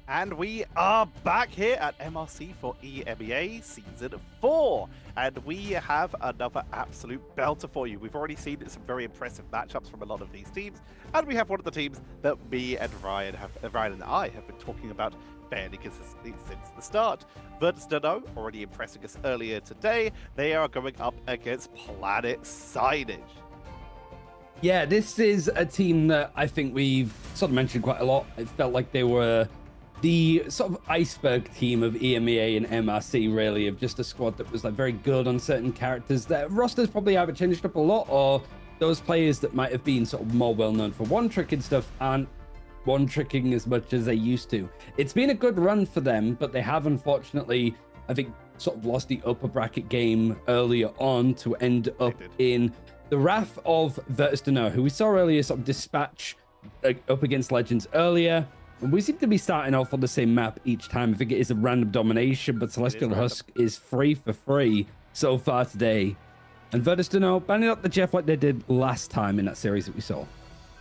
And we are back here at MRC for EMEA Season 4. And we have another absolute belter for you. We've already seen some very impressive matchups from a lot of these teams. And we have one of the teams that me and Ryan and I have been talking about fairly consistently since the start. VirtuesDno, already impressing us earlier today, they are going up against Planet Sainage. Yeah, this is a team that I think we've sort of mentioned quite a lot. It felt like they were the sort of iceberg team of EMEA and MRC, really, of just a squad that was like very good on certain characters. Their rosters probably haven't changed up a lot, or those players that might have been sort of more well known for one trick and stuff aren't one tricking as much as they used to. It's been a good run for them, but they have unfortunately, I think, sort of lost the upper bracket game earlier on to end up in the wrath of VirtuesDno, who we saw earlier sort of dispatch up against Legends earlier. And we seem to be starting off on the same map each time. I think it is a random domination, but Celestial Husk is free for free so far today. And VirtuesDno banning up the Jeff like they did last time in that series that we saw.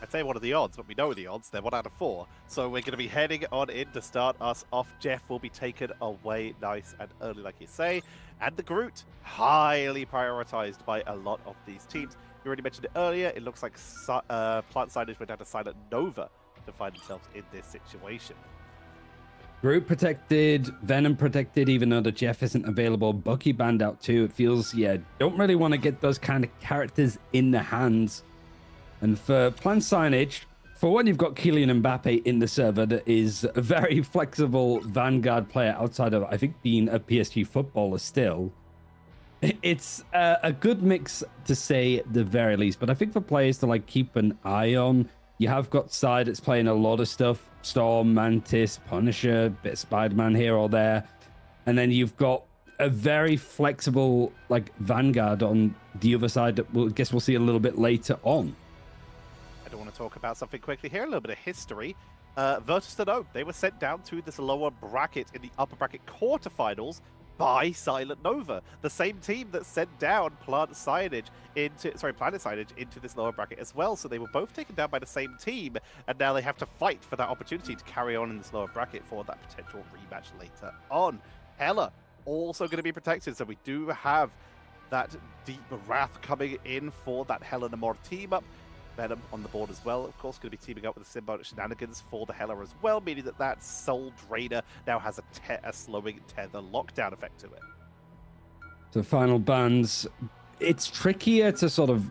I'd say one of the odds, but we know the odds. They're 1 out of 4. So we're going to be heading on in to start us off. Jeff will be taken away nice and early, like you say. And the Groot, highly prioritized by a lot of these teams. You already mentioned it earlier. It looks like Plant Sainage went down to Silent Nova to find themselves in this situation. Groot protected, Venom protected, even though the Jeff isn't available. Bucky banned out too. It feels, yeah, don't really want to get those kind of characters in the hands. And for Plant Sainage, for one, you've got Kylian Mbappe in the server that is a very flexible Vanguard player outside of, I think, being a PSG footballer still. It's a good mix to say the very least, but I think for players to like keep an eye on, you have got Side that's playing a lot of stuff. Storm, Mantis, Punisher, bit of Spider-Man here or there. And then you've got a very flexible like Vanguard on the other side that we'll guess we'll see a little bit later on. I do want to talk about something quickly here, a little bit of history. VirtuesDno, they were sent down to this lower bracket in the upper bracket quarterfinals by Silent Nova, the same team that sent down Planet Sainage into this lower bracket as well. So they were both taken down by the same team, and now they have to fight for that opportunity to carry on in this lower bracket for that potential rematch later on. Hela also going to be protected, so we do have that deep wrath coming in for that Hela Namor team up. Venom on the board as well, of course, going to be teaming up with the Symbiotic Shenanigans for the Hela as well, meaning that that Soul Drainer now has a slowing tether lockdown effect to it. So final bans, it's trickier to sort of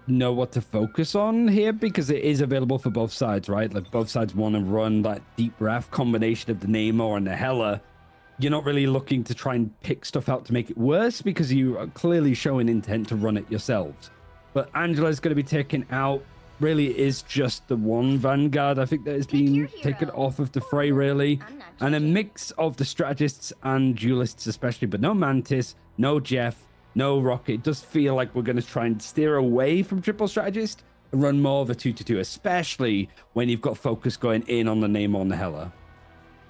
know what to focus on here because it is available for both sides, right? Like both sides want to run that Deep Wrath combination of the Namor and the Hela. You're not really looking to try and pick stuff out to make it worse because you are clearly showing intent to run it yourselves. But Angela's going to be taken out. Really, it is just the one Vanguard, I think, that is being taken off of the fray, really. And a mix of the strategists and duelists especially, but no Mantis, no Jeff, no Rocket. It does feel like we're going to try and steer away from triple strategist and run more of a 2-2-2, especially when you've got focus going in on the Namor and the Hela.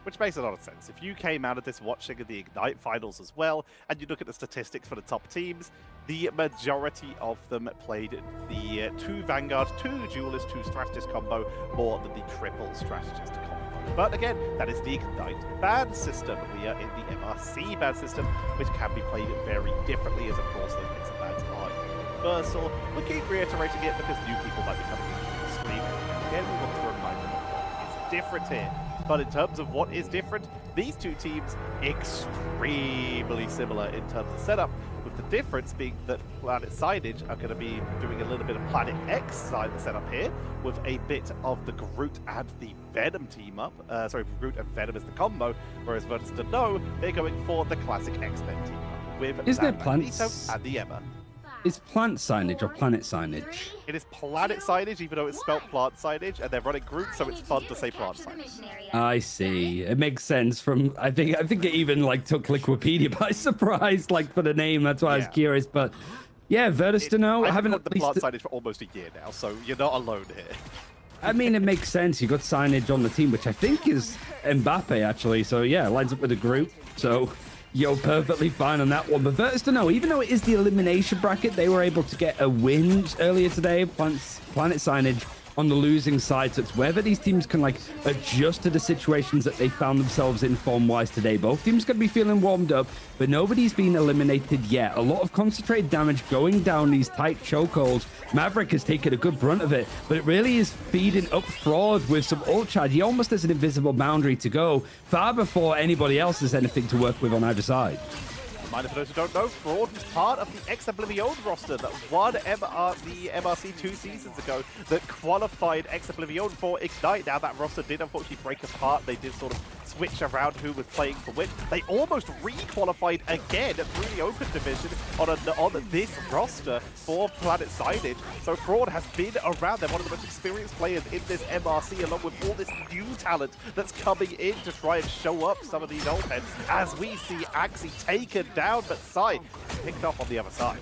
Which makes a lot of sense. If you came out of this watching the Ignite finals as well, and you look at the statistics for the top teams, the majority of them played the 2 Vanguard, 2 Duelist, 2 Strategist combo more than the triple Strategist combo. But again, that is the Ignite ban system. We are in the MRC ban system, which can be played very differently, as of course those mix of bans are universal. We keep reiterating it because new people might be coming into the stream. Again, we want to remind them of what is different here. But in terms of what is different, these two teams extremely similar in terms of setup, with the difference being that Planet Sainage are going to be doing a little bit of Planet X side setup here, with a bit of the Groot and the Venom team up. Groot and Venom is the combo, whereas VirtuesDno, they're going for the classic X-Men team up with Isn't it Magneto and the Emma. Is Plant Sainage or Planet Sainage? It is Planet Sainage, even though it's spelled Plant Sainage, and they're running Groot, so it's fun to say Plant Sainage. I see. It makes sense from, I think it even like took Wikipedia by surprise, like for the name. That's why I was curious. But yeah, VirtuesDno, I haven't had the Plant Sainage for almost a year now, so you're not alone here. I mean, it makes sense. You got Sainage on the team, which I think is Mbappe actually. So yeah, lines up with the group. So you're perfectly fine on that one. But VirtuesDno, even though it is the elimination bracket, they were able to get a win earlier today. Planet Sainage on the losing side. So it's whether these teams can like adjust to the situations that they found themselves in form-wise today. Both teams going to be feeling warmed up, but nobody's been eliminated yet. A lot of concentrated damage going down these tight chokeholds. Maverick has taken a good brunt of it, but it really is feeding up Fraud with some ult charge. He almost has an invisible boundary to go far before anybody else has anything to work with on either side. Reminder for those who don't know, Fraud was part of the ex-Oblivion roster that won the MRC 2 seasons ago that qualified ex-Oblivion for Ignite. Now that roster did unfortunately break apart. They did sort of switch around who was playing for win. They almost re-qualified again through the open division on this roster for Planet Sainage. So Fraud has been around. They're one of the most experienced players in this MRC, along with all this new talent that's coming in to try and show up some of these old heads. As we see Axie taken down, but Sai picked up on the other side.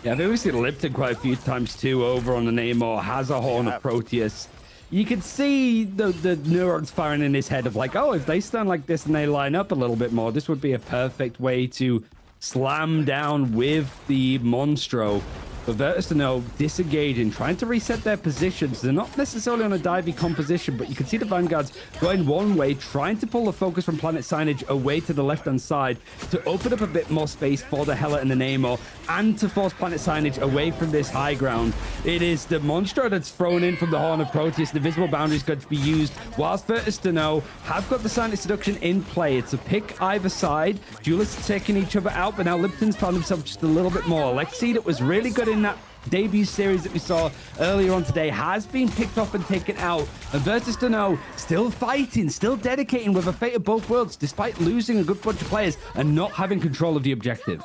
Yeah, I've always seen Lipton quite a few times too over on the Namor, has a Horn of Proteus. You can see the neurons firing in his head of like, oh, if they stand like this and they line up a little bit more, this would be a perfect way to slam down with the Monstro. But VirtuesDno disengaging, trying to reset their positions. They're not necessarily on a divey composition, but you can see the Vanguards going one way, trying to pull the focus from Planet Sainage away to the left-hand side to open up a bit more space for the Hela and the Namor, and to force Planet Sainage away from this high ground. It is the Monstro that's thrown in from the Horn of Proteus. The visible boundary is going to be used, whilst VirtuesDno have got the Silent Seduction in play. It's a pick either side. Duelists taking each other out, but now Lipton's found himself just a little bit more. Alexi, that was really good in that debut series that we saw earlier on today, has been picked off and taken out, and VirtuesDno still fighting, still dedicating with a fate of both worlds despite losing a good bunch of players and not having control of the objective.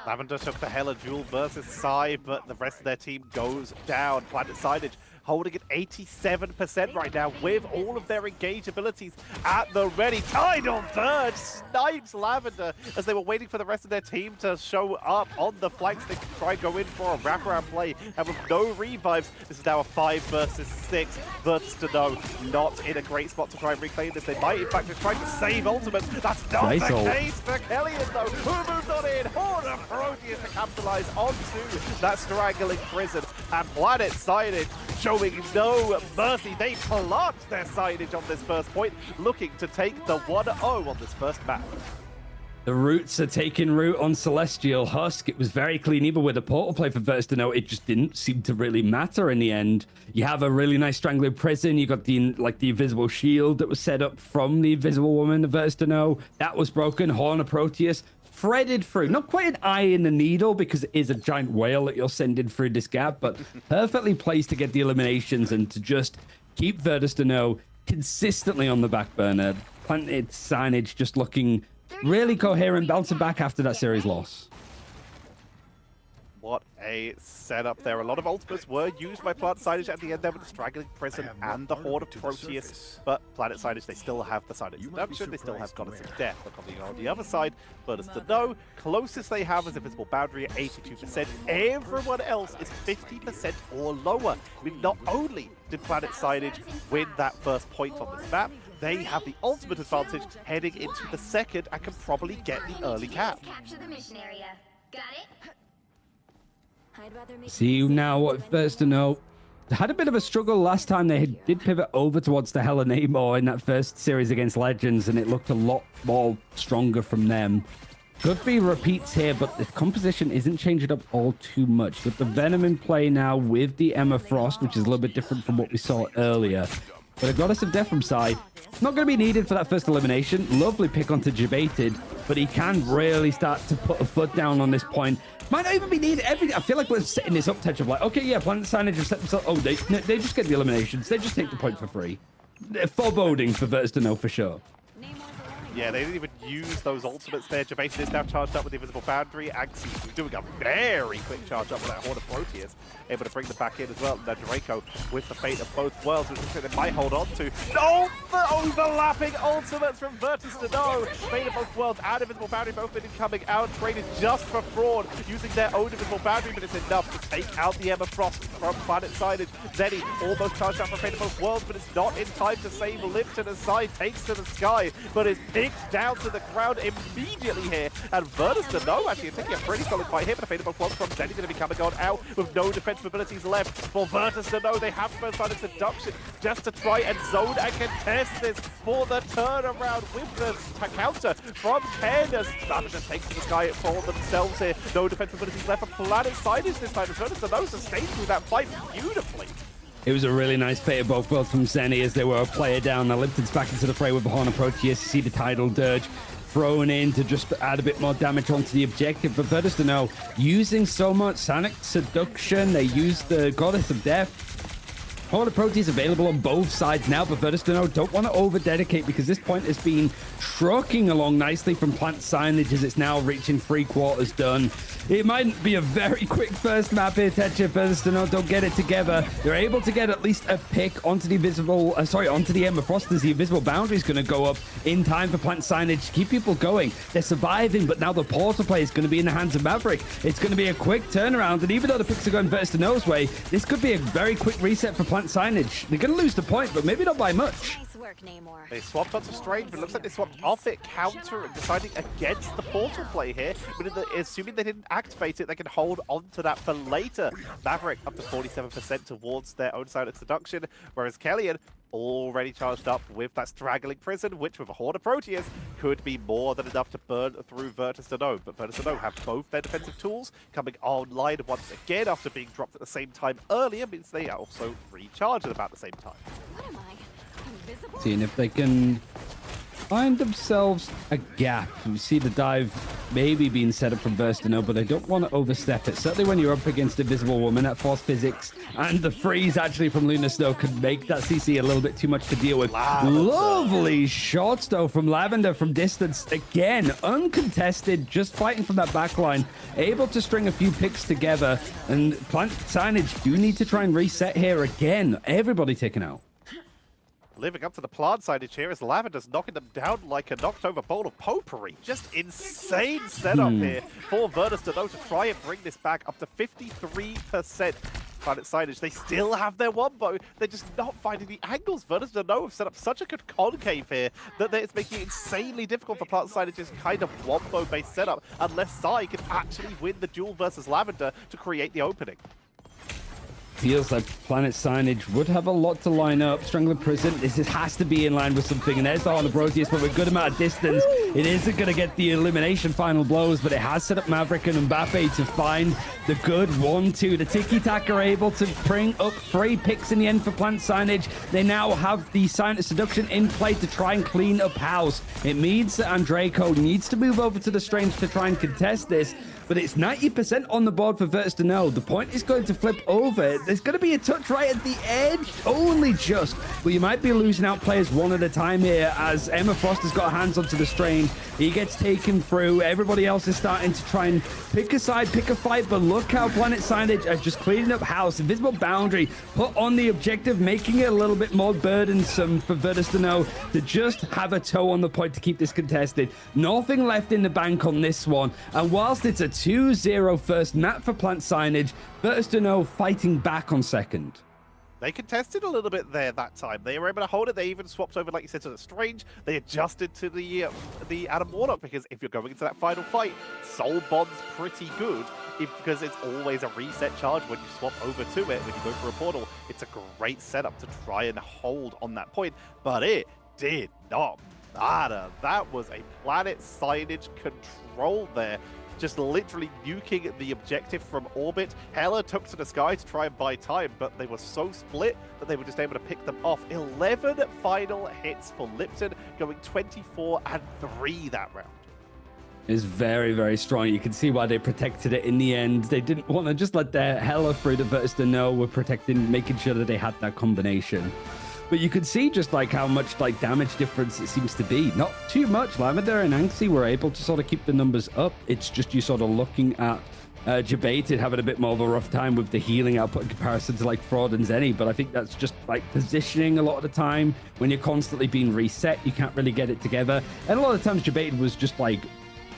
Lavender took the Hela duel versus Sai, but the rest of their team goes down. Planet Sainage holding at 87% right now with all of their engage abilities at the ready. Tied on third, snipes Lavender as they were waiting for the rest of their team to show up on the flanks. They could try and go in for a wraparound play, and with no revives, this is now a 5 versus 6. VirtuesDno not in a great spot to try and reclaim this. They might in fact just try to save ultimates. That's not the case for Kellyan though, who moves on in. Horn of Proteus to capitalize onto that strangling prison, and Planet Sainage showing no mercy. They plot their Sainage on this first point, looking to take the 1-0 on this first map. The roots are taking root on Celestial Husk. It was very clean, even with a portal play for VirtuesDno. It just didn't seem to really matter in the end. You have a really nice strangling prison. You got the invisible shield that was set up from the invisible woman of VirtuesDno. That was broken. Horn of Proteus threaded through. Not quite an eye in the needle because it is a giant whale that you're sending through this gap, but perfectly placed to get the eliminations and to just keep VirtuesDno consistently on the back burner. Planet Sainage just looking really coherent, bouncing back after that series loss. What a setup there. A lot of ultimates were used by Planet Sainage at the end there with the Straggling Prison and the Horde of Proteus. But Planet Sainage, they still have the Silent Seduction, they still have Goddess of Death. Look on the other side, VirtuesDno, closest they have is Invisible Boundary at 82%. Everyone else is 50% or lower. I mean, not only did Planet Sainage win that first point on this map, they have the ultimate advantage heading into the second and can probably get the early cap. Capture the mission area. Got it? See now what VirtuesDno had a bit of a struggle last time. They did pivot over towards the Hela Namor in that first series against Legends, and it looked a lot more stronger from them. Could be repeats here, but the composition isn't changing up all too much. With the Venom in play now with the Emma Frost, which is a little bit different from what we saw earlier. But a Goddess of Death from Sai, not going to be needed for that first elimination. Lovely pick onto Debated, but he can really start to put a foot down on this point. Might not even be needed. I feel like we're setting this up touch of like, okay, yeah, Planet Sainage have set themselves. Oh, they just get the eliminations. They just take the point for free. Foreboding for VirtuesDno for sure. Yeah, they didn't even use those ultimates there. Debated is now charged up with the Invisible Boundary. Axie doing a very quick charge up with that Horde of Proteus. Able to bring them back in as well. Now Draco with the fate of both worlds, which they might hold on to. No! The overlapping ultimates from VirtuesDno. Fate of both worlds and Invisible Boundary both been coming out. Traded just for Fraud, using their own Invisible Boundary, but it's enough to take out the Emma Frost from Planet Sainage. Zenny almost charged up for Fate of both worlds, but it's not in time to save Lipton as Sai takes to the sky, but is picked kicked down to the ground immediately here. And VirtuesDno actually taking a pretty solid fight here, but a fatal block from Zenny going to be coming on out with no defensive abilities left. For VirtuesDno, they have first line of seduction just to try and zone and contest this for the turnaround with the counter from Ken as Sainage just takes the sky for themselves here. No defensive abilities left for Planet Sainage this time. VirtuesDno sustained through that fight beautifully. It was a really nice play of both worlds from Zenny as they were a player down. Now Lipton's back into the fray with the Horn Proteus. You see the tidal dirge thrown in to just add a bit more damage onto the objective. But VirtuesDno using so much Sonic Seduction, they used the Goddess of Death. Horn Proteus available on both sides now, but VirtuesDno don't want to over-dedicate because this point has been trucking along nicely from Plant Sainage as it's now reaching 3/4 done. It might be a very quick first map here, Tetra. VirtuesDno don't get it together. They're able to get at least a pick onto the invisible, onto the Emma Frost as the invisible boundary is going to go up in time for Plant Sainage to keep people going. They're surviving, but now the portal play is going to be in the hands of Maverick. It's going to be a quick turnaround, and even though the picks are going VirtuesDno's way, this could be a very quick reset for Plant Sainage. They're going to lose the point, but maybe not by much. They swapped onto Strange, but it looks like they swapped off it, counter, and deciding against the portal play here. But assuming they didn't activate it, they can hold on to that for later. Maverick up to 47% towards their own side of seduction, whereas Kellyan already charged up with that straggling prison, which with a Horde of Proteus could be more than enough to burn through VirtuesDno. But VirtuesDno have both their defensive tools coming online once again after being dropped at the same time earlier, means they are also recharged at about the same time. What am I? Invisible? Seeing if they can find themselves a gap. You see the dive maybe being set up from VirtuesDno, but they don't want to overstep it. Certainly when you're up against Invisible Woman, that force physics and the freeze actually from Luna Snow could make that CC a little bit too much to deal with. Lovely shots though from Lavender from distance. Again, uncontested, just fighting from that back line. Able to string a few picks together, and Plant Sainage do need to try and reset here again. Everybody taken out. Living up to the Plant Sainage here as Lavender's knocking them down like a knocked over bowl of potpourri. Just insane setup here for VirtuesDno to try and bring this back up to 53%. Planet Sainage, they still have their wombo. They're just not finding the angles. VirtuesDno have set up such a good concave here that it's making it insanely difficult for Plant Sainage's kind of wombo-based setup unless Sai can actually win the duel versus Lavender to create the opening. Feels like Planet Sainage would have a lot to line up. Strangler Prison, this has to be in line with something. And there's the Horn of Proteus, but with a good amount of distance. It isn't going to get the elimination final blows, but it has set up Maverick and Mbappe to find the good 1-2. The Tiki-Taka are able to bring up 3 picks in the end for Planet Sainage. They now have the Silent Seduction in play to try and clean up house. It means that Andreyko needs to move over to the Strange to try and contest this. But it's 90% on the board for VirtuesDno. The point is going to flip over. There's going to be a touch right at the edge, only just. But you might be losing out players one at a time here as Emma Frost has got hands onto the Strange. He gets taken through. Everybody else is starting to try and pick a side, pick a fight. But look how Planet Sainage are just cleaning up house. Invisible boundary put on the objective, making it a little bit more burdensome for VirtuesDno to just have a toe on the point to keep this contested. Nothing left in the bank on this one. And whilst it's a 2-0 first map for Plant Sainage, VirtuesDno fighting back on second. They contested a little bit there that time. They were able to hold it. They even swapped over, like you said, to the Strange. They adjusted to the Adam Warlock because if you're going into that final fight, Soul Bond's pretty good because it's always a reset charge when you swap over to it. When you go for a portal, it's a great setup to try and hold on that point. But it did not matter. That was a Planet Sainage control there. Just literally nuking the objective from orbit. Hela took to the sky to try and buy time, but they were so split that they were just able to pick them off. 11 final hits for Lipton, going 24-3 that round. Is very, very strong. You can see why they protected it in the end. They didn't want to just let their Hela through the VirtuesDno. Were protecting, making sure that they had that combination. But you could see just like how much like damage difference it seems to be. Not too much. Lavender and Anxi were able to sort of keep the numbers up. It's just you sort of looking at Jebaited having a bit more of a rough time with the healing output in comparison to like Fraud and Zenny. But I think that's just like positioning a lot of the time. When you're constantly being reset, you can't really get it together. And a lot of times Jebaited was just like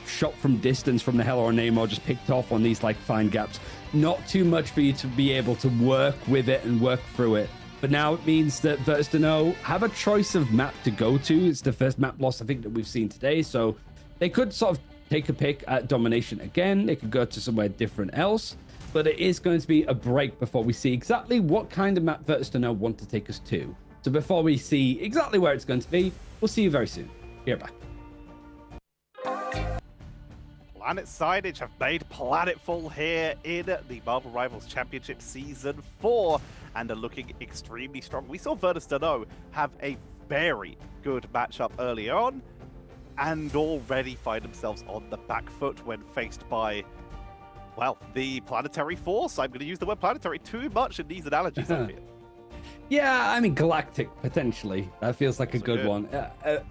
shot from distance from the Hela or Namor, just picked off on these like fine gaps. Not too much for you to be able to work with it and work through it. But now it means that VirtuesDno have a choice of map to go to. It's the first map loss I think that we've seen today, so they could sort of take a pick at domination again. They could go to somewhere different else, but it is going to be a break before we see exactly what kind of map VirtuesDno want to take us to. So before we see exactly where it's going to be, we'll see you very soon. Be right back. Planet Sainage have made planetfall here in the Marvel Rivals Championship Season 4 and are looking extremely strong. We saw VirtuesDno have a very good matchup early on and already find themselves on the back foot when faced by, well, the planetary force. I'm going to use the word planetary too much in these analogies, I feel. Yeah, I mean, galactic, potentially. That feels like a good one.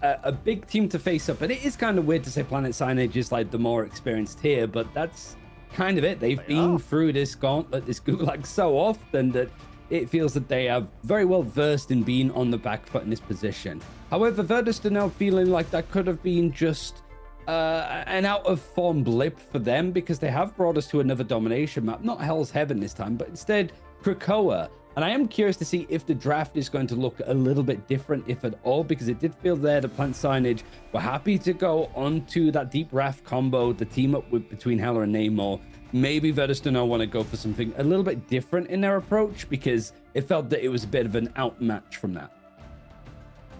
A big team to face up. And it is kind of weird to say Planet Sainage is like the more experienced here, but that's kind of it. They've been through this gauntlet, this gulag so often that it feels that they are very well versed in being on the back foot in this position. However, VirtuesDno feeling like that could have been just an out-of-form blip for them because they have brought us to another domination map. Not Hell's Heaven this time, but instead Krakoa. And I am curious to see if the draft is going to look a little bit different, if at all, because it did feel there the Planet Sainage were happy to go onto that deep Wrath combo, the team up with between Hela and Namor. Maybe VirtuesDno want to go for something a little bit different in their approach because it felt that it was a bit of an outmatch from that.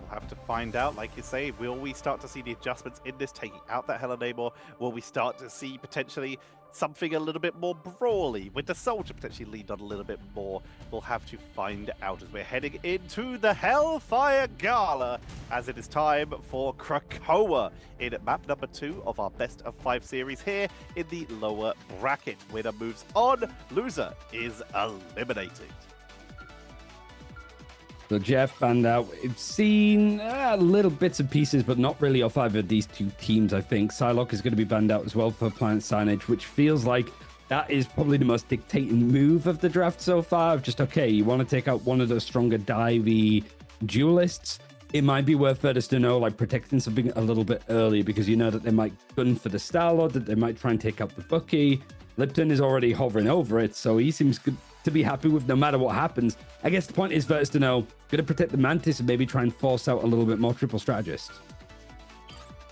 We'll have to find out, like you say. Will we start to see the adjustments in this, taking out that Hela Namor? Will we start to see potentially something a little bit more brawly, with the Soldier potentially lead on a little bit more? We'll have to find out as we're heading into the Hellfire Gala, as it is time for Krakoa in map number 2 of our best of 5 series here in the lower bracket. Winner moves on, loser is eliminated. So Jeff banned out. We've seen little bits and pieces, but not really off either of these two teams, I think. Psylocke is going to be banned out as well for Planet Sainage, which feels like that is probably the most dictating move of the draft so far. Of just, okay, you want to take out one of those stronger divey duelists. It might be worth VirtuesDno like protecting something a little bit early because you know that they might gun for the Star-Lord, that they might try and take out the Bucky. Lipton is already hovering over it, so he seems good to be happy with no matter what happens. I guess the point is VirtuesDno going to protect the Mantis and maybe try and force out a little bit more triple strategist.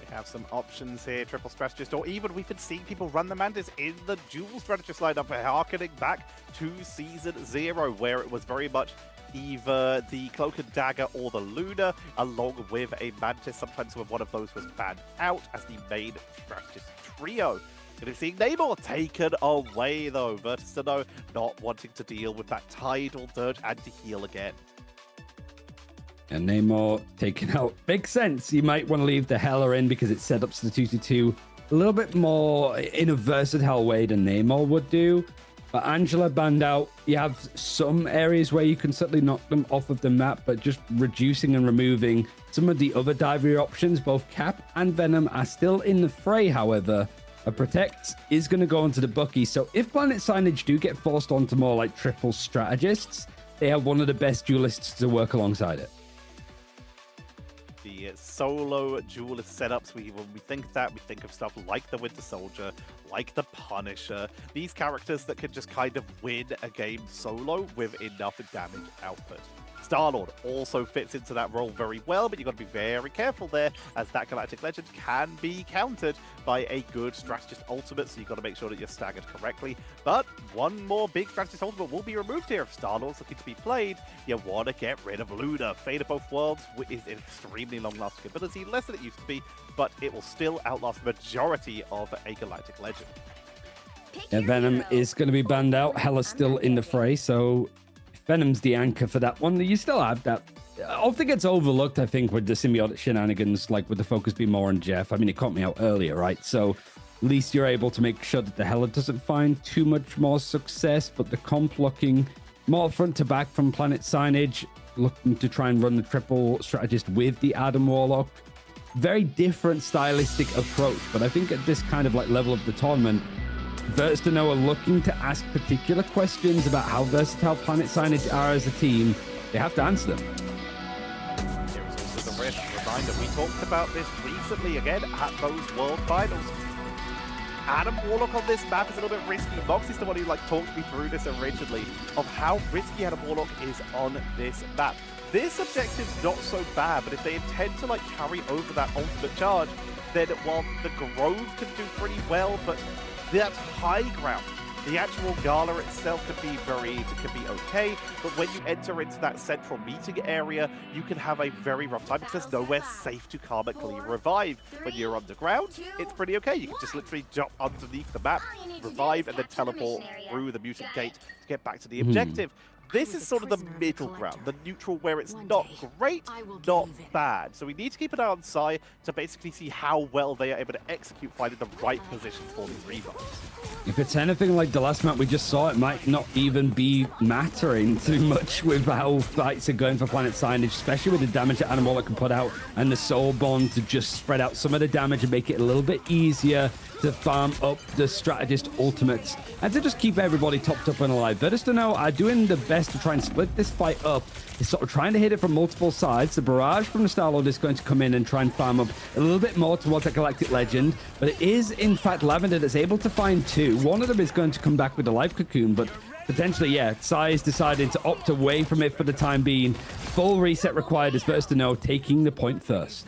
We have some options here, triple strategist, or even we've been seeing people run the Mantis in the dual strategist lineup, harkening back to Season 0, where it was very much either the Cloak and Dagger or the Luna, along with a Mantis, sometimes when one of those was banned out as the main strategist trio. Going to be seeing Namor taken away, though. VirtuesDno not wanting to deal with that tidal dirge and to heal again. And Namor taken out. Makes sense. You might want to leave the Hela in because it set up the 2-2 a little bit more in a versatile way than Namor would do. But Angela banned out. You have some areas where you can certainly knock them off of the map, but just reducing and removing some of the other diver options, both Cap and Venom, are still in the fray, however. A Protect is going to go onto the Bucky. So if Planet Sainage do get forced onto more like triple strategists, they have one of the best duelists to work alongside it. The solo duelist setups, when we think of that, we think of stuff like the Winter Soldier, like the Punisher. These characters that can just kind of win a game solo with enough damage output. Star-Lord also fits into that role very well, but you've got to be very careful there, as that Galactic Legend can be countered by a good Strategist Ultimate, so you've got to make sure that you're staggered correctly. But one more big Strategist Ultimate will be removed here if Star-Lord's looking to be played. You want to get rid of Luna. Fate of Both Worlds is an extremely long-lasting ability, less than it used to be, but it will still outlast the majority of a Galactic Legend. Yeah, Venom is going to be banned out. Hela's still in the fray, so Venom's the anchor for that one. You still have that. Often gets overlooked, I think, with the symbiotic shenanigans, like with the focus being more on Jeff. I mean, it caught me out earlier, right? So at least you're able to make sure that the Hela doesn't find too much more success, but the comp looking more front to back from Planet Sainage, looking to try and run the triple strategist with the Adam Warlock. Very different stylistic approach, but I think at this kind of like level of the tournament, VirtuesDno are looking to ask particular questions about how versatile Planet Sainage are as a team. They have to answer them. There is also the risk. Reminder, we talked about this recently again at those World Finals. Adam Warlock on this map is a little bit risky. Mox is the one who like talked me through this originally of how risky Adam Warlock is on this map. This objective's not so bad, but if they intend to like carry over that ultimate charge, then while the Grove can do pretty well, but that high ground, the actual Gala itself can be okay, but when you enter into that central meeting area, you can have a very rough time because there's nowhere safe to karmically revive. When you're underground, it's pretty okay. You can just literally jump underneath the map, revive, and then teleport through the mutant gate to get back to the objective. This is sort of the middle ground, the neutral where it's not great, not bad. So we need to keep an eye on Sai to basically see how well they are able to execute finding the right position for these revives. If it's anything like the last map we just saw, it might not even be mattering too much with how fights are going for Planet Sainage, especially with the damage that Animal can put out and the Soul Bond to just spread out some of the damage and make it a little bit easier to farm up the strategist ultimates and to just keep everybody topped up and alive. VirtuesDno are doing the best to try and split this fight up. They're sort of trying to hit it from multiple sides. The barrage from the Star-Lord is going to come in and try and farm up a little bit more towards the Galactic Legend, but it is in fact Lavender that's able to find two. One of them is going to come back with the Life Cocoon, but potentially, yeah, Sai is decided to opt away from it for the time being. Full reset required as VirtuesDno taking the point first.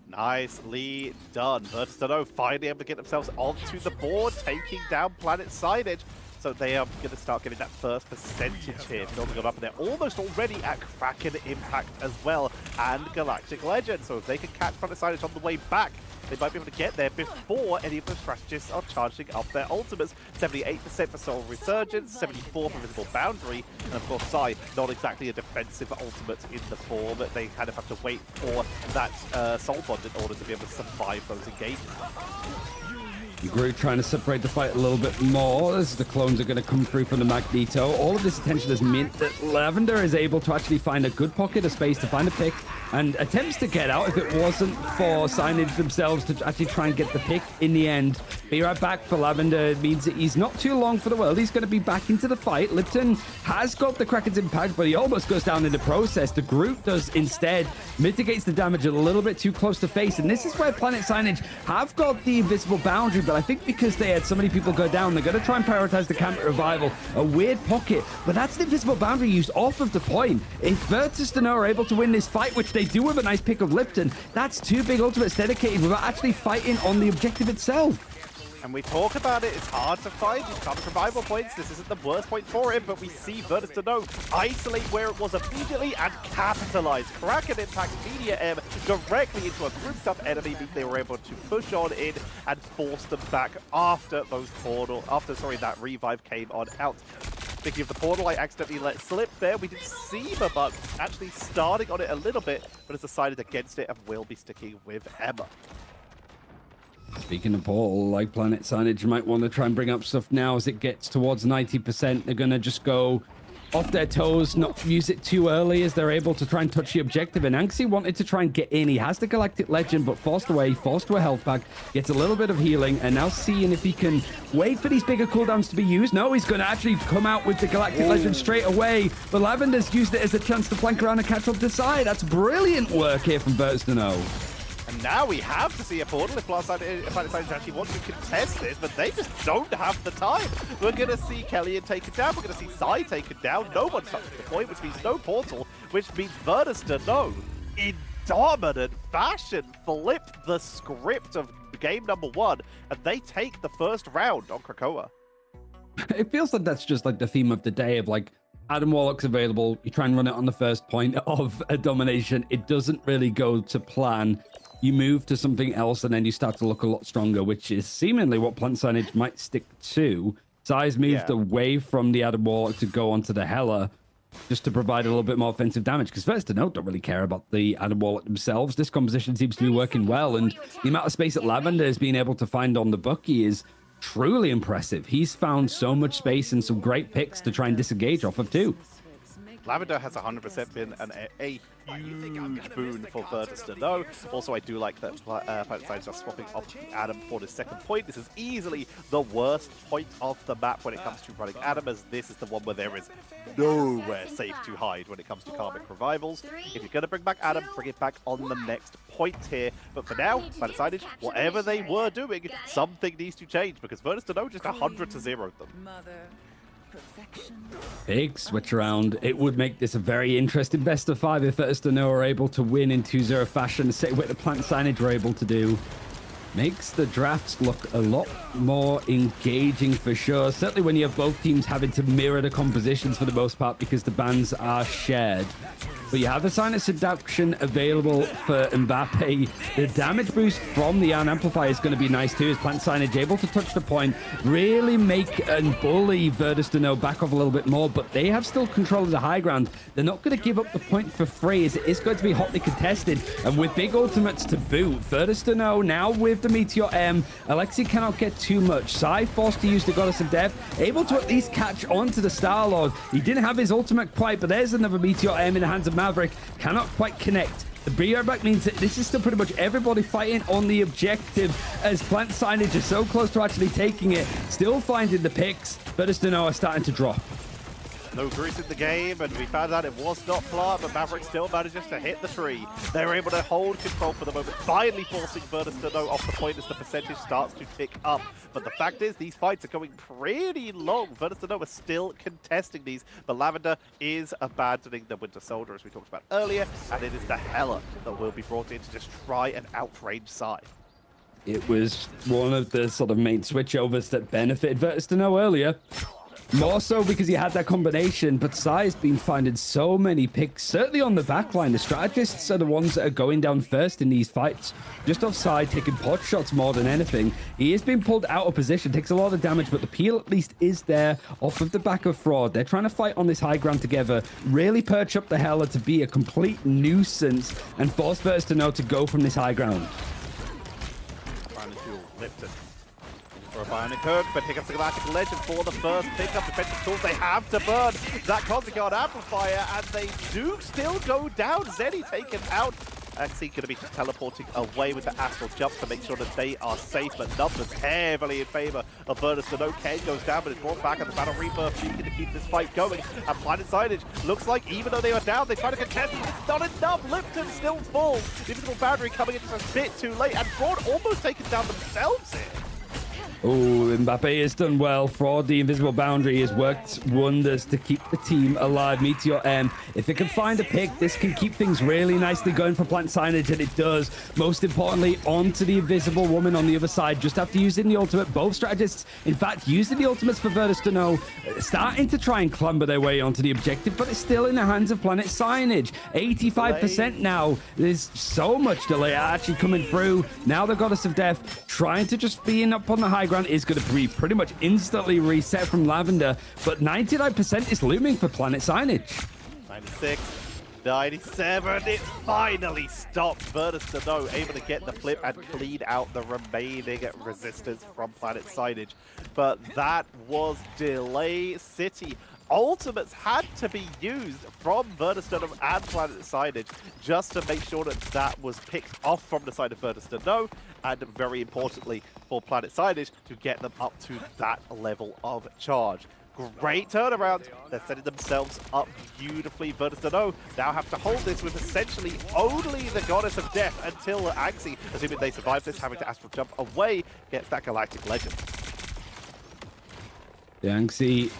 Nicely done. VirtuesDno finally able to get themselves onto the board, taking down Planet Sainage. So they are going to start getting that first percentage here, building it up, and they're almost already at Kraken Impact as well, and Galactic Legend. So if they can catch Planet Sainage on the way back, they might be able to get there before any of the strategists are charging up their ultimates. 78% for Soul Resurgence, 74 for Visible Boundary, and of course Sai, not exactly a defensive ultimate in the form. They kind of have to wait for that Soul Bond in order to be able to survive those engagements. Groot trying to separate the fight a little bit more as the clones are going to come through from the Magneto. All of this attention has meant that Lavender is able to actually find a good pocket of space to find a pick and attempts to get out if it wasn't for Sainage themselves to actually try and get the pick in the end. Be right back for Lavender. It means that he's not too long for the world. He's going to be back into the fight. Lipton has got the Kraken's Impact, but he almost goes down in the process. The Groot does instead, mitigates the damage a little bit too close to face, and this is where Planet Sainage have got the Invisible Boundary, but I think because they had so many people go down, they're going to try and prioritize the Camp Revival. A weird pocket, but that's the Invisible Boundary used off of the point. If VirtuesDno are able to win this fight, which they do with a nice pick of Lipton, that's two big ultimates dedicated without actually fighting on the objective itself. And we talk about it, it's hard to find these Camp Revival points. This isn't the worst point for him, but we see VirtuesDno isolate where it was immediately and capitalize. Kraken Impact Media M directly into a grouped up enemy, means they were able to push on in and force them back after that revive came on out. Speaking of the portal, I accidentally let slip there. We did see Babuk actually starting on it a little bit, but has decided against it and will be sticking with Emma. Speaking of portal, like Planet Sainage, you might want to try and bring up stuff now as it gets towards 90%. They're going to just go off their toes, not use it too early as they're able to try and touch the objective. And Anxi wanted to try and get in. He has the Galactic Legend, but forced away, forced to a health pack, gets a little bit of healing, and now seeing if he can wait for these bigger cooldowns to be used. No, he's going to actually come out with the Galactic Legend straight away. But Lavender's used it as a chance to flank around and catch up to Sai. That's brilliant work here from VirtuesDno. And now we have to see a portal if Planet Sainage actually wants to contest this, but they just don't have the time. We're going to see Kellyan take it down. We're going to see Sai take it down. No one's touching the point, which means no portal, which means VirtuesDno, in dominant fashion, flip the script of game number one, and they take the first round on Krakoa. It feels like that's just like the theme of the day of like, Adam Warlock's available. You try and run it on the first point of a domination. It doesn't really go to plan. You move to something else and then you start to look a lot stronger, which is seemingly what Planet Sainage might stick to. Sai's moved away from the Adam Warlock to go onto the Hela just to provide a little bit more offensive damage, because VirtuesDno don't really care about the Adam Warlock themselves. This composition seems to be working well, and the amount of space that Lavender has been able to find on the Bucky is truly impressive. He's found so much space and some great picks to try and disengage off of too. Lavender has 100% been a huge boon for VirtuesDno. Also, I do like that Planet Science are swapping off the Adam for the second point. This is easily the worst point of the map when it comes to running Adam, as this is the one where there is nowhere safe to hide when it comes to Karmic Revivals. If you're going to bring back Adam, bring it back on the next point here. But for now, Planet Sainage, whatever they were doing, something needs to change, because VirtuesDno just 100 to 0 them. Big switch around. It would make this a very interesting best of 5 if VirtuesDno are able to win in 2-0 fashion, the same way the Planet Sainage were able to do. Makes the drafts look a lot more engaging for sure. Certainly when you have both teams having to mirror the compositions for the most part because the bans are shared. But you have the Sainage Seduction available for Mbappe. The damage boost from the Iron Amplifier is going to be nice too, as Planet Sainage able to touch the point, really make and bully VirtuesDno back off a little bit more, but they have still control of the high ground. They're not going to give up the point for free, as it is going to be hotly contested, and with big ultimates to boot, VirtuesDno now with the Meteor M, Alexi cannot get too much. Sai forced to use the Goddess of Death, able to at least catch onto the Star-Lord. He didn't have his ultimate quite, but there's another Meteor M in the hands of Maverick. Cannot quite connect. The BR back means that this is still pretty much everybody fighting on the objective, as Planet Sainage is so close to actually taking it. Still finding the picks, but VirtuesDno are starting to drop. No grease in the game, and we found out it was not Plant, but Maverick still manages to hit the tree. They were able to hold control for the moment, finally forcing VirtuesDno off the point as the percentage starts to tick up. But the fact is, these fights are going pretty long. VirtuesDno are still contesting these, but Lavender is abandoning the Winter Soldier, as we talked about earlier, and it is the Hela that will be brought in to just try and outrange Sai. It was one of the sort of main switchovers that benefited VirtuesDno earlier. More so because he had that combination, but Sai has been finding so many picks, certainly on the backline. The strategists are the ones that are going down first in these fights. Just off Sai, taking pot shots more than anything. He is being pulled out of position, takes a lot of damage, but the peel at least is there off of the back of Fraud. They're trying to fight on this high ground together, really perch up the Hela to be a complete nuisance and force VirtuesDno to go from this high ground. Lipton. For a Bionic Hook, but picks up the Galactic Legend for the first pickup. Defensive tools they have to burn. That Cosmic Guard Amplifier, and they do still go down. Zeddy taken out. Actually going to be just teleporting away with the Astral Jump to make sure that they are safe, but numbers heavily in favor of VirtuesDno. Ken goes down, but it's brought back, and the Battle Rebirth needed to keep this fight going. And Planet Sainage looks like even though they were down, they try to contest it. It's not enough. Lipton still full. The Invisible Boundary coming in just a bit too late, and Fraud almost taken down themselves here. Oh, Mbappe has done well. Fraud, the Invisible Boundary, has worked wonders to keep the team alive. Meteor M, if it can find a pick, this can keep things really nicely going for Planet Sainage, and it does. Most importantly, onto the Invisible Woman on the other side, just after using the ultimate. Both strategists, in fact, using the ultimates for VirtuesDno, starting to try and clamber their way onto the objective, but it's still in the hands of Planet Sainage. 85% now. There's so much delay actually coming through. Now the Goddess of Death trying to just being up on the high ground is going to be pretty much instantly reset from Lavender, but 99% is looming for Planet Sainage. 96, 97, it's finally stopped. VirtuesDno able to get the flip and clean out the remaining resistance from Planet Sainage, but that was Delay City. Ultimates had to be used from VirtuesDno and Planet Sainage just to make sure that that was picked off from the side of VirtuesDno, and very importantly for Planet Sainage to get them up to that level of charge. Great turnaround. They're setting themselves up beautifully. VirtuesDno now have to hold this with essentially only the Goddess of Death until Axie, assuming they survive this, having to Astral Jump away, gets that Galactic Legend. Yangtze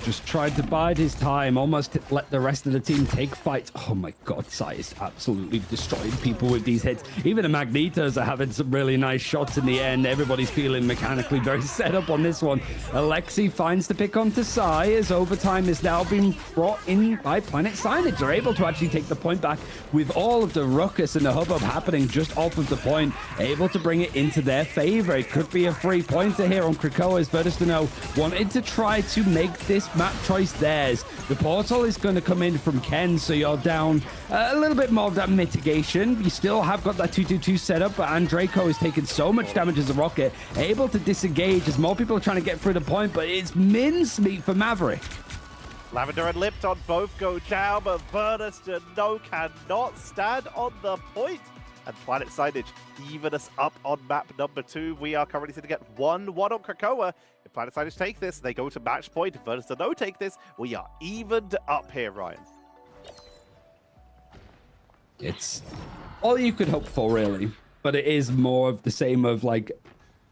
just tried to bide his time, almost let the rest of the team take fights. Oh my god, Sai is absolutely destroying people with these hits. Even the Magnetos are having some really nice shots in the end. Everybody's feeling mechanically very set up on this one. Alexi finds the pick onto Sai as overtime is now being brought in by Planet Sainage. They're able to actually take the point back with all of the ruckus and the hubbub happening just off of the point, able to bring it into their favor. It could be a 3-pointer here on Krakoa as VirtuesDno wanted to try to make this map choice theirs. The portal is going to come in from Ken, so you're down a little bit more of that mitigation. You still have got that 2-2-2 set up, but Andreyko has taken so much damage as a rocket, able to disengage as more people are trying to get through the point, but it's mincemeat for Maverick. Lavender and Lipton both go down, but VirtuesDno cannot stand on the point. And Planet Sainage even us up on map number 2. We are currently sitting at 1-1 on Krakoa. If Planet Sainage take this, they go to match point. If VirtuesDno take this, we are evened up here, Ryan. It's all you could hope for, really. But it is more of the same of, like,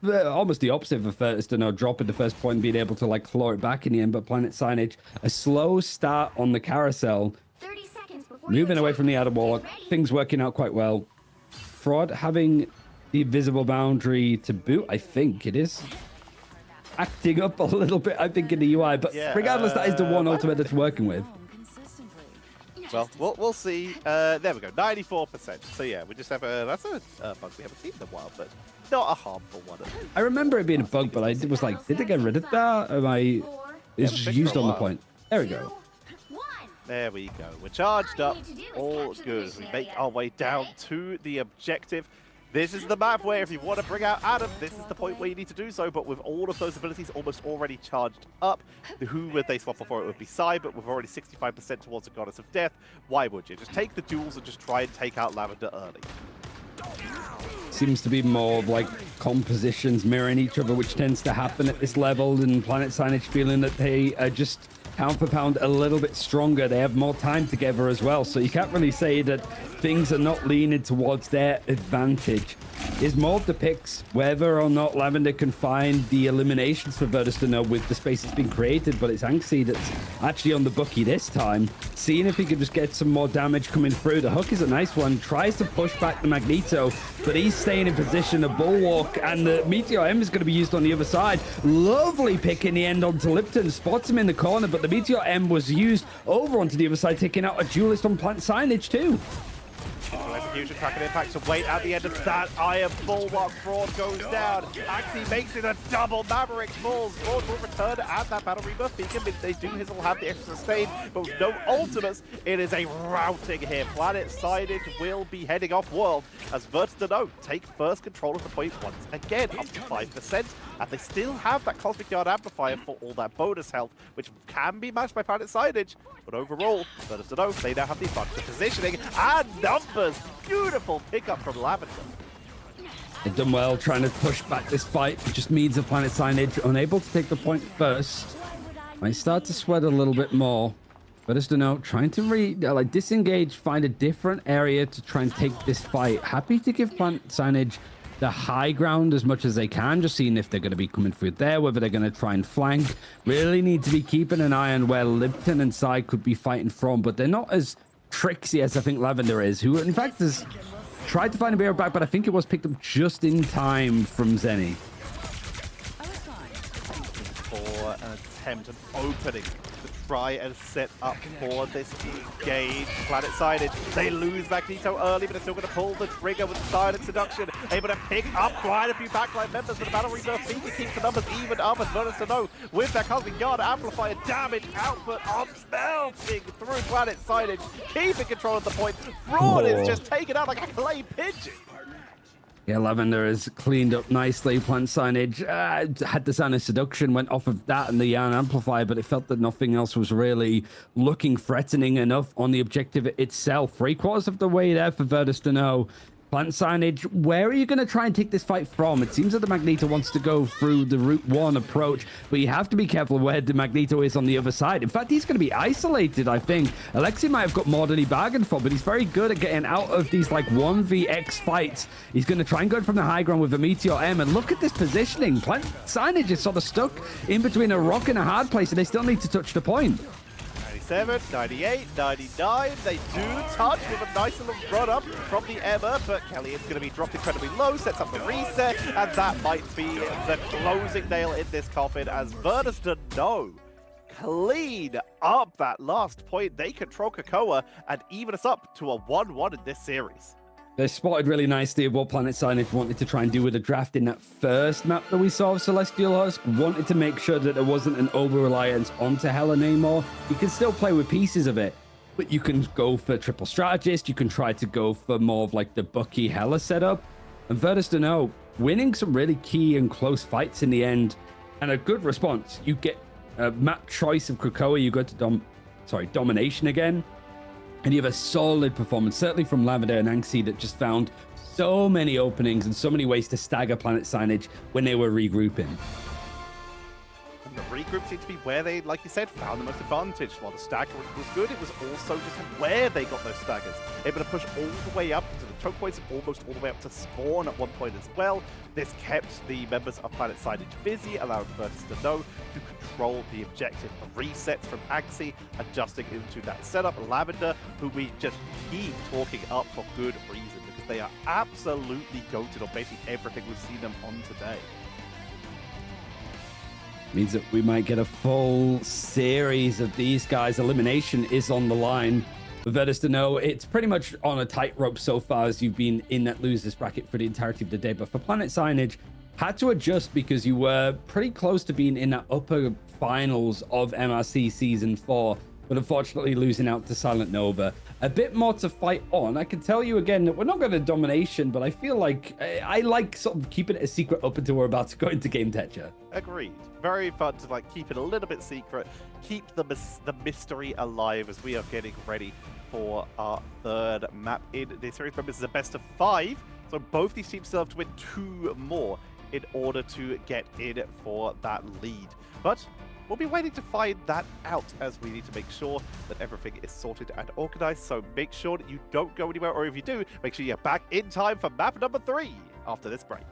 almost the opposite of VirtuesDno dropping the first point and being able to, like, claw it back in the end. But Planet Sainage, a slow start on the carousel. 30 seconds before Moving away from the outer wall, things working out quite well. Fraud having the invisible boundary to boot, I think it is. Acting up a little bit, I think, in the UI. But yeah, regardless, that is the one ultimate that's working with. Well, we'll see. There we go, 94%. So yeah, we just have that's a bug we haven't seen in a while, but not a harmful one. I remember it being a bug, but I was like, did they get rid of that? Am I? It's just used on the point. There we go. There we go. We're charged up. All good as we make our way down to the objective. This is the map where if you want to bring out Adam, this is the point where you need to do so. But with all of those abilities almost already charged up, who would they swap before? It would be Sai, but with already 65% towards the Goddess of Death. Why would you? Just take the duels and just try and take out Lavender early. Seems to be more of like compositions mirroring each other, which tends to happen at this level. And Planet Sainage feeling that they are just pound for pound a little bit stronger. They have more time together as well, so you can't really say that things are not leaning towards their advantage. Is more of the picks whether or not Lavender can find the eliminations for VirtuesDno with the space that's been created, but it's Anxi that's actually on the bookie this time, seeing if he can just get some more damage coming through. The hook is a nice one, tries to push back the Magneto, but he's staying in position, a bulwark, and the Meteor M is going to be used on the other side. Lovely pick in the end onto Lipton, spots him in the corner, but the Meteor M was used over onto the other side, taking out a duelist on Planet Sainage too. Execution, track and impact to wait at the end of that. Iron Bulwark. Fraud goes down. Axie makes it a double. Maverick falls. Fraud will return at that battle rebirth beacon. If they do, his will have the extra sustain, but with no ultimates, it is a routing here. Planet Sainage will be heading off world as VirtuesDno take first control of the point once again, up to 5%, and they still have that Cosmic Yard amplifier for all that bonus health, which can be matched by Planet Sainage. But overall, VirtuesDno, they now have the advantage of positioning and numbers. Beautiful pickup from Lavender. They've done well trying to push back this fight. It just means the Planet Sainage unable to take the point first. Might start to sweat a little bit more. VirtuesDno trying to disengage, find a different area to try and take this fight. Happy to give Planet Sainage the high ground as much as they can, just seeing if they're going to be coming through there, whether they're going to try and flank. Really need to be keeping an eye on where Lipton and Sai could be fighting from, but they're not as tricksy as I think Lavender is, who in fact has tried to find a barrier back, but I think it was picked up just in time from Zenny. For an attempt, an opening to try and set up for this engage. Planet Sainage, they lose Magneto early, but they're still going to pull the trigger with the silent seduction. Able to pick up quite a few backline members for the battle rebirth. Beacon keeps the numbers even up as VirtuesDno with that Cosmic Yard amplifier damage output on melting through Planet Sainage, keeping control of the point. Fraud is just taken out like a clay pigeon. Yeah, Lavender is cleaned up nicely. Planet Sainage had the Silent Seduction, went off of that and the Yarn Amplifier, but it felt that nothing else was really looking threatening enough on the objective itself. 3/4 of the way there for VirtuesDno. Planet Sainage, where are you going to try and take this fight from? It seems that the Magneto wants to go through the Route 1 approach, but you have to be careful where the Magneto is on the other side. In fact, he's going to be isolated, I think. Alexi might have got more than he bargained for, but he's very good at getting out of these, like, 1vx fights. He's going to try and go from the high ground with a Meteor M, and look at this positioning. Planet Sainage is sort of stuck in between a rock and a hard place, and they still need to touch the point. 97, 98, 99, they do touch with a nice little run up from the Emma, but Kelly is going to be dropped incredibly low, sets up the reset, and that might be the closing nail in this coffin as VirtuesDno clean up that last point. They control Krakoa and even us up to a 1-1 in this series. They spotted really nicely what Planet Sainage wanted to try and do with the draft in that first map that we saw of Celestial Husk. Wanted to make sure that there wasn't an over-reliance onto Helen anymore. You can still play with pieces of it, but you can go for triple strategist. You can try to go for more of like the Bucky Hela setup. And VirtuesDno winning some really key and close fights in the end, and a good response. You get a map choice of Krakoa. You go to domination again. And you have a solid performance, certainly from Lavender and Anxi, that just found so many openings and so many ways to stagger Planet Signage when they were regrouping. And the regroup seemed to be where they, like you said, found the most advantage. While the stagger was good, it was also just where they got those staggers. Able to push all the way up to the choke points and almost all the way up to spawn at one point as well. This kept the members of Planet Signage busy, allowing VirtuesDno to control the objective. The resets from Axie adjusting into that setup. Lavender, who we just keep talking up for good reason, because they are absolutely goated on basically everything we've seen them on today. Means that we might get a full series of these guys. Elimination is on the line. With VirtuesDno, it's pretty much on a tightrope so far as you've been in that losers bracket for the entirety of the day. But for Planet Signage, had to adjust because you were pretty close to being in that upper finals of MRC Season 4, but unfortunately losing out to Silent Nova. A bit more to fight on. I can tell you again that we're not going to domination, but I feel like I like sort of keeping it a secret up until we're about to go into Game Tetcher. Agreed. Very fun to like keep it a little bit secret, keep the mystery alive as we are getting ready for our third map in the series. Remember, this is a best of 5, so both these teams still have to win 2 more in order to get in for that lead. But we'll be waiting to find that out as we need to make sure that everything is sorted and organized. So make sure that you don't go anywhere, or if you do, make sure you're back in time for map number 3 after this break.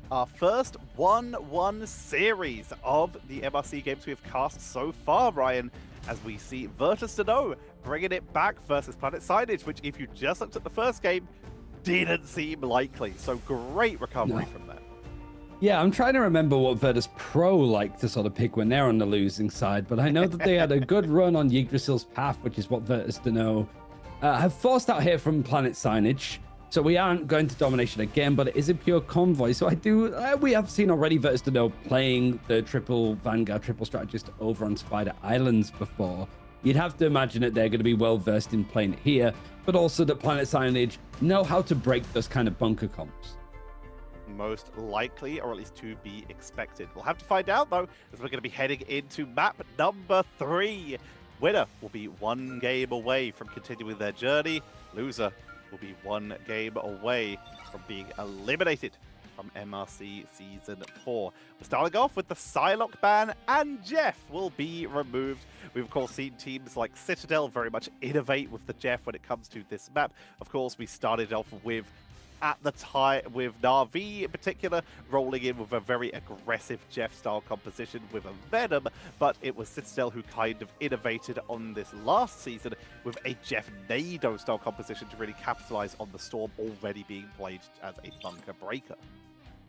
Our first 1-1 series of the MRC games we have cast so far, Ryan, as we see VirtuesDno bringing it back versus Planet Signage, which if you just looked at the first game, didn't seem likely. So great recovery from that. Yeah, I'm trying to remember what Virtus Pro like to sort of pick when they're on the losing side, but I know that they had a good run on Yggdrasil's Path, which is what VirtuesDno have forced out here from Planet Signage. So we aren't going to domination again, but it is a pure convoy. So we have seen already VirtuesDno playing the triple Vanguard, triple strategist over on Spider Islands before. You'd have to imagine that they're going to be well versed in playing it here, but also that Planet Signage know how to break those kind of bunker comps. Most likely, or at least to be expected. We'll have to find out though, as we're going to be heading into map number 3. Winner will be 1 game away from continuing their journey. Loser will be 1 game away from being eliminated from MRC Season 4. We're starting off with the Psylocke ban, and Jeff will be removed. We've of course seen teams like Citadel very much innovate with the Jeff when it comes to this map. Of course, we started off with, at the time, with Na'Vi in particular, rolling in with a very aggressive Jeff-style composition with a Venom, but it was Citadel who kind of innovated on this last season with a Jeff Nado-style composition to really capitalize on the Storm already being played as a bunker breaker.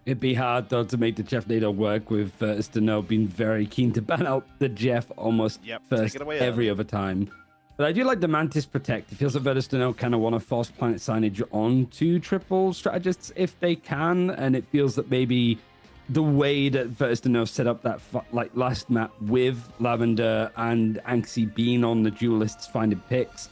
It'd be hard, though, to make the Jeff Nado work with VirtuesDno being very keen to ban out the Jeff almost first every other time. But I do like the Mantis Protect. It feels like VirtuesDno kind of want to force Planet Signage onto triple strategists if they can, and it feels that maybe the way that VirtuesDno set up that last map with Lavender and Anxi being on the duelists finding picks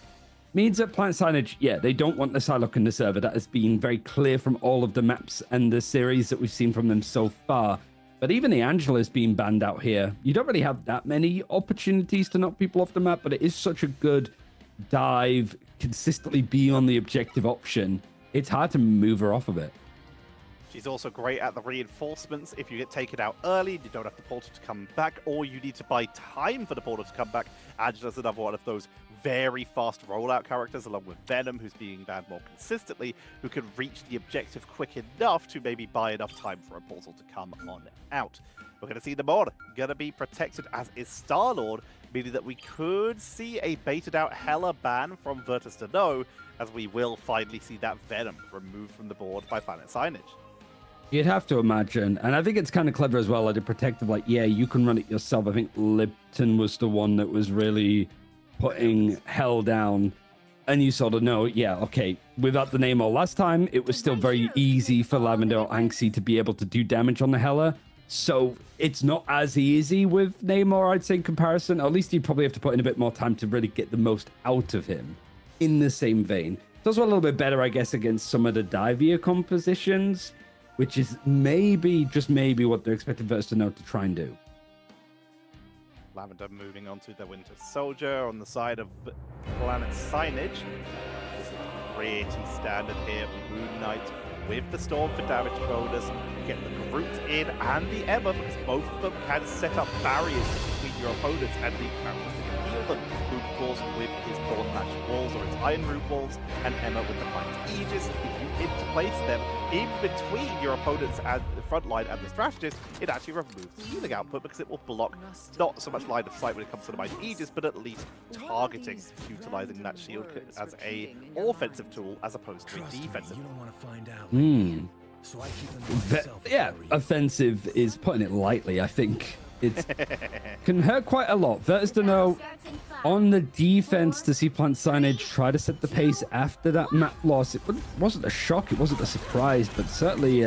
means that Planet Signage, yeah, they don't want the Psylocke in the server. That has been very clear from all of the maps and the series that we've seen from them so far. But even the Angela's being banned out here. You don't really have that many opportunities to knock people off the map, but it is such a good dive, consistently be on the objective option. It's hard to move her off of it. She's also great at the reinforcements. If you get taken out early, you don't have the portal to come back, or you need to buy time for the portal to come back. Angela's another one of those very fast rollout characters, along with Venom, who's being banned more consistently, who can reach the objective quick enough to maybe buy enough time for a portal to come on out. We're going to see the mod going to be protected, as is Star-Lord, meaning that we could see a baited out Hela ban from VirtuesDno, as we will finally see that Venom removed from the board by Planet Signage. You'd have to imagine, and I think it's kind of clever as well, like the protective, like, yeah, you can run it yourself. I think Lipton was the one that was really putting Hell down, and you sort of know, yeah, okay, without the Namor last time, it was still very easy for Lavender or Anxi to be able to do damage on the Hela, so it's not as easy with Namor, I'd say, in comparison. Or at least you probably have to put in a bit more time to really get the most out of him. In the same vein, it's also a little bit better, I guess, against some of the Divia compositions. which is maybe, just maybe, what they're expecting VirtuesDno to try and do. Lavender moving on to the Winter Soldier on the side of Planet Sainage. This is pretty standard here. Moon Knight with the Storm for damage bonus. You get the Groot in and the Emma, because both of them can set up barriers between your opponents and the characters that can heal them. Groot, of course, with his Thorn Lash walls or his Iron Root walls, and Emma with the Knight's Aegis. If you interplace them in between your opponents and the front line and the strategist, it actually removes the healing output because it will block not so much line of sight when it comes to the Mighty Aegis, but at least targeting, utilizing that shield as a offensive tool as opposed to a defensive. So I keep them to myself Yeah, for a reason. offensive is putting it lightly. I think it can hurt quite a lot. VirtuesDno on the defense to see Planet Sainage try to set the pace after that map loss. It wasn't a shock, it wasn't a surprise, but certainly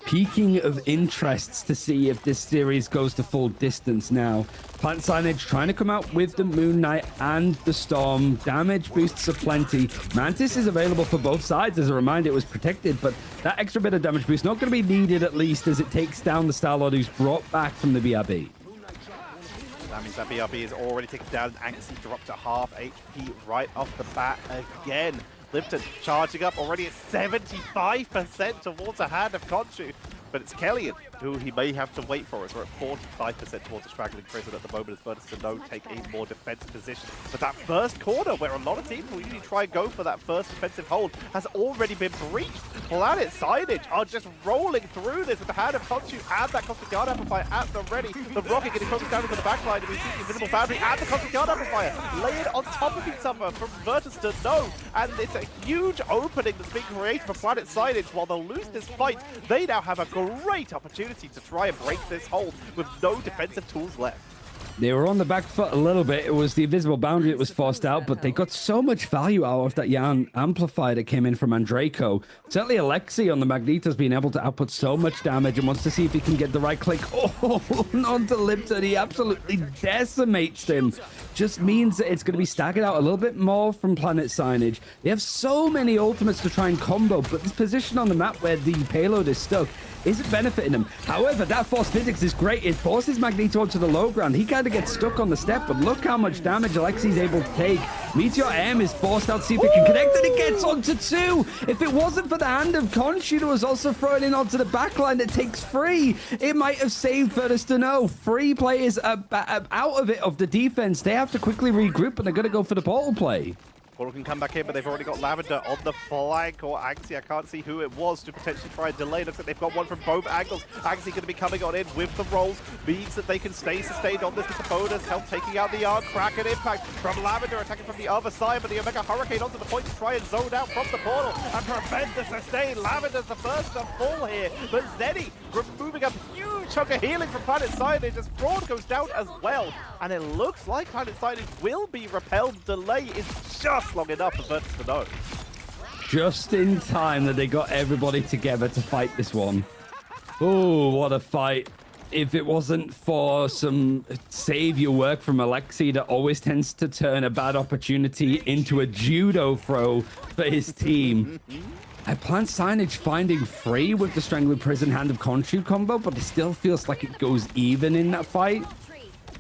peaking of interests to see if this series goes to full distance now. Planet Sainage trying to come out with the Moon Knight and the Storm. Damage boosts aplenty. Mantis is available for both sides. As a reminder, it was protected, but that extra bit of damage boost not going to be needed, at least as it takes down the Star-Lord, who's brought back from the BRB. That means that BRB is already taken down. Anxie dropped to half HP right off the bat again. Lipton charging up already at 75% towards a hand of Khonshu. But it's Kellyan who he may have to wait for, as we're at 45% towards the straggling prison at the moment, as VirtuesDno take a more defensive position. But that first corner, where a lot of teams will usually try and go for that first defensive hold, has already been breached. Planet Sainage are just rolling through this with the hand of Khonshu and that Cosmic Guard Amplifier at the ready. The Rocket getting focused down into the backline, and we see the Invisible Boundary and the Cosmic Guard Amplifier layered on top of each other from VirtuesDno. And it's a huge opening that's being created for Planet Sainage. While they'll lose this fight, they now have a great opportunity to try and break this hold with no defensive tools left. They were on the back foot a little bit. It was the invisible boundary that was forced out, but they got so much value out of that Yarn amplifier that came in from Andraco. Certainly Alexei on the Magneto's been able to output so much damage and wants to see if he can get the right click. Oh, onto Lipton. He absolutely decimates him. Just means that it's going to be staggered out a little bit more from Planet Sainage. They have so many ultimates to try and combo, but this position on the map where the payload is stuck isn't benefiting him. However, that force physics is great. It forces Magneto onto the low ground. He kind of gets stuck on the step, but look how much damage Alexei's able to take. Meteor M is forced out to see if it can connect, and it gets onto two. If it wasn't for the hand of Khonshu that was also thrown in onto the backline that takes three, it might have saved VirtuesDno. 3 players out of it, of the defense. They have to quickly regroup, and they're going to go for the portal play. Portal can come back in, but they've already got Lavender on the flank, or Anxie. I can't see who it was to potentially try and delay. Looks like they've got one from both angles. Anxie going to be coming on in with the rolls. Means that they can stay sustained on this with the bonus. Help taking out the arc. Crack and impact from Lavender, attacking from the other side, but the Omega Hurricane onto the point to try and zone out from the portal and prevent the sustain. Lavender's the first to fall here, but Zeddy removing a huge chunk of healing from Planet Sainage as Fraud goes down as well. And it looks like Planet Sainage will be repelled. Delay is just long enough for VirtuesDno. Just in time that they got everybody together to fight this one. Oh, what a fight. If it wasn't for some savior work from Alexei that always tends to turn a bad opportunity into a judo throw for his team. I plan Sainage finding free with the Strangling Prison Hand of Khonshu combo, but it still feels like it goes even in that fight.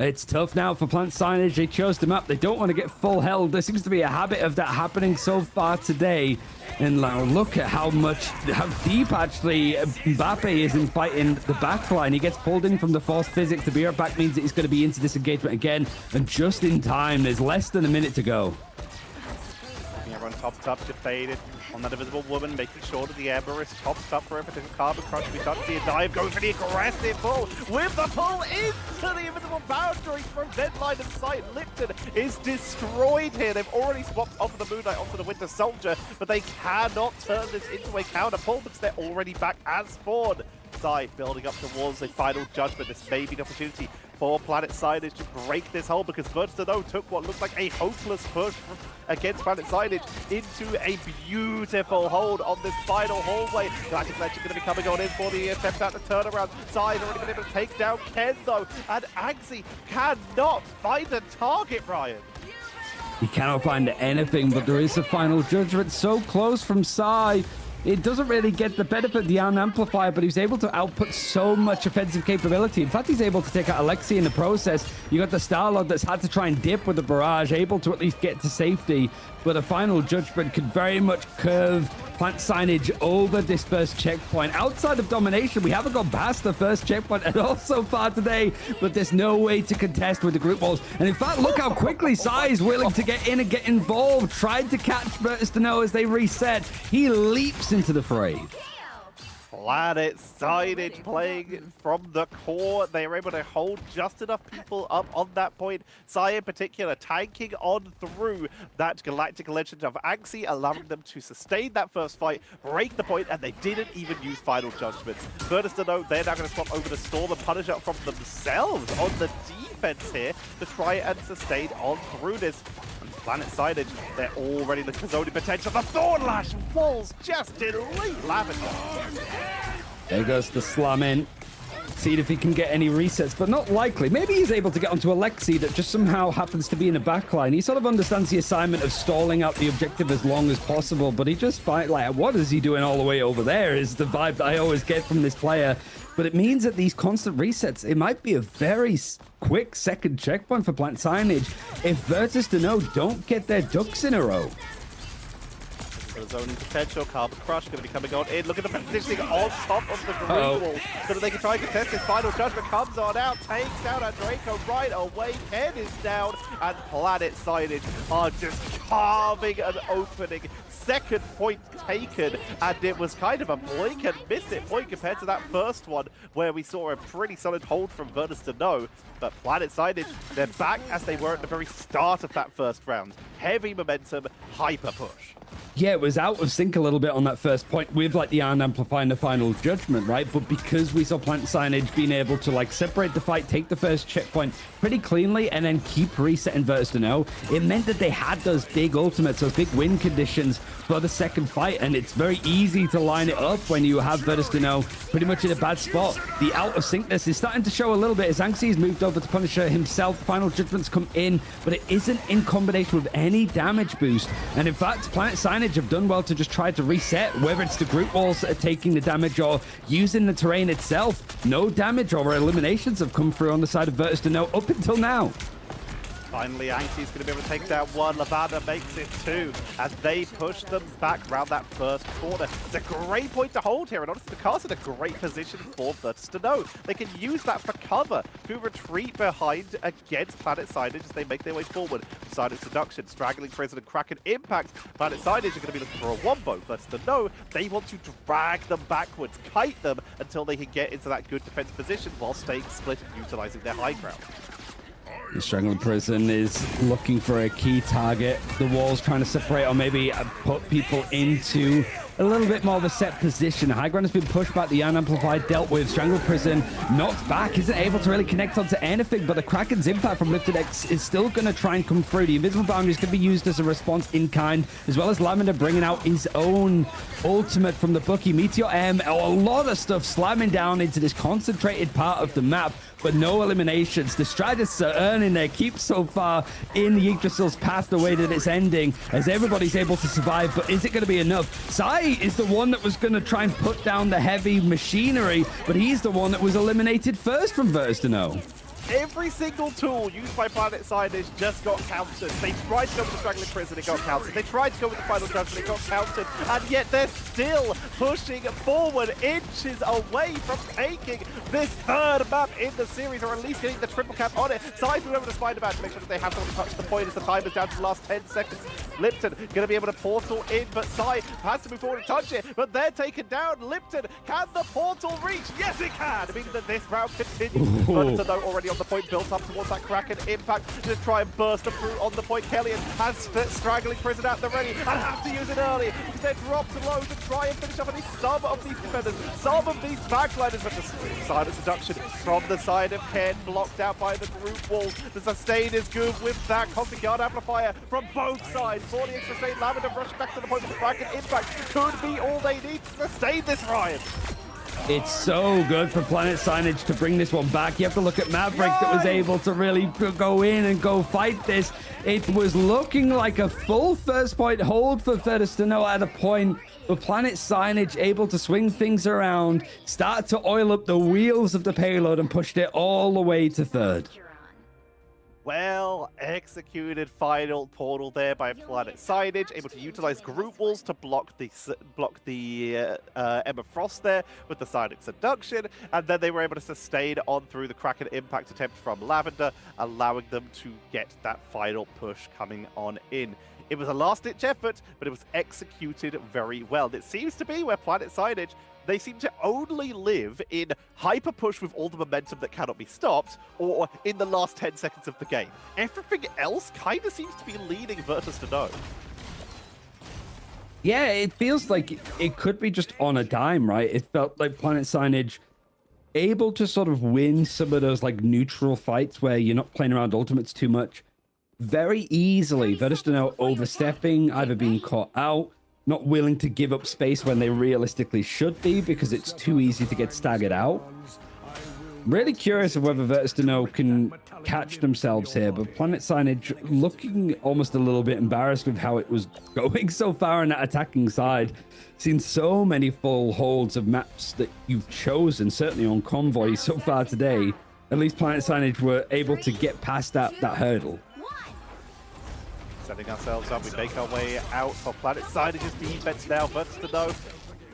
It's tough now for Planet Sainage. They chose them up. They don't want to get full held. There seems to be a habit of that happening so far today. And now look at how deep actually Mbappe is in fighting the backline. He gets pulled in from the force physics. The BR back means that he's going to be into this engagement again. And just in time, there's less than a minute to go. Everyone topped up, defeated on that invisible woman, making sure that the Ember is topped up for a potential carbon crush. We start to see a dive going for the aggressive pull with the pull into the invisible boundary from prevent line of sight. Lipton is destroyed here. They've already swapped off of the Moon Knight onto the Winter Soldier, but they cannot turn this into a counter pull because they're already back as spawn. Side building up towards a final judgment. This may be the opportunity for Planet Sainage to break this hold, because VirtuesDno took what looked like a hopeless push against Planet Sainage into a beautiful hold on this final hallway. Galactic Legend going to be coming on in for the attempt at the turnaround. Side already been able to take down Ken though, and Anxie cannot find a target, Ryan. He cannot find anything, but there is a final judgment so close from Sai. it doesn't really get the benefit of the amplifier, but he's able to output so much offensive capability. In fact, he's able to take out Alexi in the process. You got the Starlord that's had to try and dip with the barrage, able to at least get to safety, but a final judgment could very much curve Plant Sainage over this first checkpoint. Outside of domination, we haven't gone past the first checkpoint at all so far today, but there's no way to contest with the group walls. And in fact, look how quickly Sai is willing to get in and get involved. Tried to catch VirtuesDno as they reset. He leaps into the fray. Planet Sainage playing from the core. They are able to hold just enough people up on that point. Sai in particular tanking on through that Galactic Legend of Anxi, allowing them to sustain that first fight, break the point, and they didn't even use Final Judgments. VirtuesDno, they're now going to swap over to Storm and punish up from themselves on the defense here to try and sustain on through this. Planet Sainage, they're already looking for zoning potential. The Thorn Lash walls just delete Lavender. There goes the slam in. See if he can get any resets, but not likely. Maybe he's able to get onto Alexi that just somehow happens to be in the backline. He sort of understands the assignment of stalling out the objective as long as possible, but he just fight like, what is he doing all the way over there is the vibe that I always get from this player. But it means that these constant resets, it might be a very quick second checkpoint for Plant Sainage if VirtuesDno don't get their ducks in a row. The zoning potential, Carbon Crush going to be coming on in. Look at the positioning on top of the green wall so that they can try and contest this. Final Judgment comes on out, takes down a Draco right away. Ken is down, and Planet Sainage are just carving an opening. Second point taken, and it was kind of a blink and miss it point compared to that first one where we saw a pretty solid hold from VirtuesDno. But Planet Sainage, they're back as they were at the very start of that first round. Heavy momentum, hyper push. Yeah, it was out of sync a little bit on that first point with like the Iron Amplify and the Final Judgment, right? But because we saw Plant Sainage being able to like separate the fight, take the first checkpoint pretty cleanly, and then keep resetting VirtuesDno, it meant that they had those big ultimates, those big win conditions for the second fight, and it's very easy to line it up when you have VirtuesDno pretty much in a bad spot. The out of syncness is starting to show a little bit as Anxi has moved over to Punisher himself. Final Judgments come in, but it isn't in combination with any damage boost. And in fact, Planet Sainage have done well to just try to reset, whether it's the group walls that are taking the damage or using the terrain itself. No damage or eliminations have come through on the side of VirtuesDno up until now. Finally, Anxi's going to be able to take down one. Lavada makes it two, and they push them back around that first corner. It's a great point to hold here, and honestly, the cast in a great position for VirtuesDno. They can use that for cover to retreat behind against Planet Sainage as they make their way forward. Silent Seduction, Straggling Prison, and Kraken Impact. Planet Sainage are going to be looking for a wombo. VirtuesDno, they want to drag them backwards, kite them until they can get into that good defense position while staying split and utilizing their high ground. The Straggling Prison is looking for a key target. The wall's trying to separate or maybe put people into a little bit more of a set position. High ground has been pushed back. The unamplified dealt with. Strangled Prison knocked back. Isn't able to really connect onto anything, but the Kraken's impact from Lifted X is still going to try and come through. The Invisible Boundary is going to be used as a response in kind, as well as Lavender bringing out his own ultimate from the Bucky. Meteor M, a lot of stuff slamming down into this concentrated part of the map, but no eliminations. The Stratus are earning their keep so far in the Yggdrasil's path the way that it's ending, as everybody's able to survive, but is it going to be enough? Sai is the one that was going to try and put down the heavy machinery, but he's the one that was eliminated first from VirtuesDno. Every single tool used by Planet Sainage just got countered. They tried to go with the Straggling Prison, it got countered. They tried to go with the Final Judgment, it got countered. And yet they're still pushing forward, inches away from taking this third map in the series, or at least getting the triple cap on it. Sai's moving over to Spider-Man to make sure that they have someone to touch the point as the time is down to the last 10 seconds. Lipton going to be able to portal in, but Sai has to move forward and touch it. But they're taken down. Lipton, can the portal reach? Yes, it can! It means that this round continues. VirtuesDno already on the point, built up towards that Kraken impact. Just try and burst them through on the point. Kellyan has Straggling Prison at the ready and has to use it early because they're dropped low to try and finish up at least some of these defenders, some of these backliners. But the Silent Seduction from the side of Ken, blocked out by the group wall. The sustain is good with that Cosmic Guard Amplifier from both sides. 40 extra sustain. Lavender rushing back to the point with the Kraken impact. Could be all they need to sustain this, Ryan. It's so good for Planet Signage to bring this one back. You have to look at Maverick that was able to really go in and go fight this. It was looking like a full first point hold for VirtuesDno at a point, but Planet Signage able to swing things around, start to oil up the wheels of the payload and pushed it all the way to third. Well executed final portal there by Planet Signage, able to utilize group walls to block the Emma Frost there with the Signage Seduction, and then they were able to sustain on through the Kraken impact attempt from Lavender, allowing them to get that final push coming on in. It was a last-ditch effort, but it was executed very well. It seems to be where Planet Signage, they seem to only live in hyper push with all the momentum that cannot be stopped, or in the last 10 seconds of the game. Everything else kind of seems to be leading VirtuesDno. Yeah, it feels like it could be just on a dime, right? It felt like Planet Signage able to sort of win some of those like neutral fights where you're not playing around ultimates too much very easily. VirtuesDno overstepping, either being caught out, not willing to give up space when they realistically should be because it's too easy to get staggered out. Really curious of whether VirtuesDno can catch themselves here, but Planet Signage looking almost a little bit embarrassed with how it was going so far on that attacking side. Seen so many full holds of maps that you've chosen, certainly on Convoy so far today. At least Planet Signage were able to get past that hurdle. Setting ourselves up, we make our way out for Planet Signage's defense now. VirtuesDno,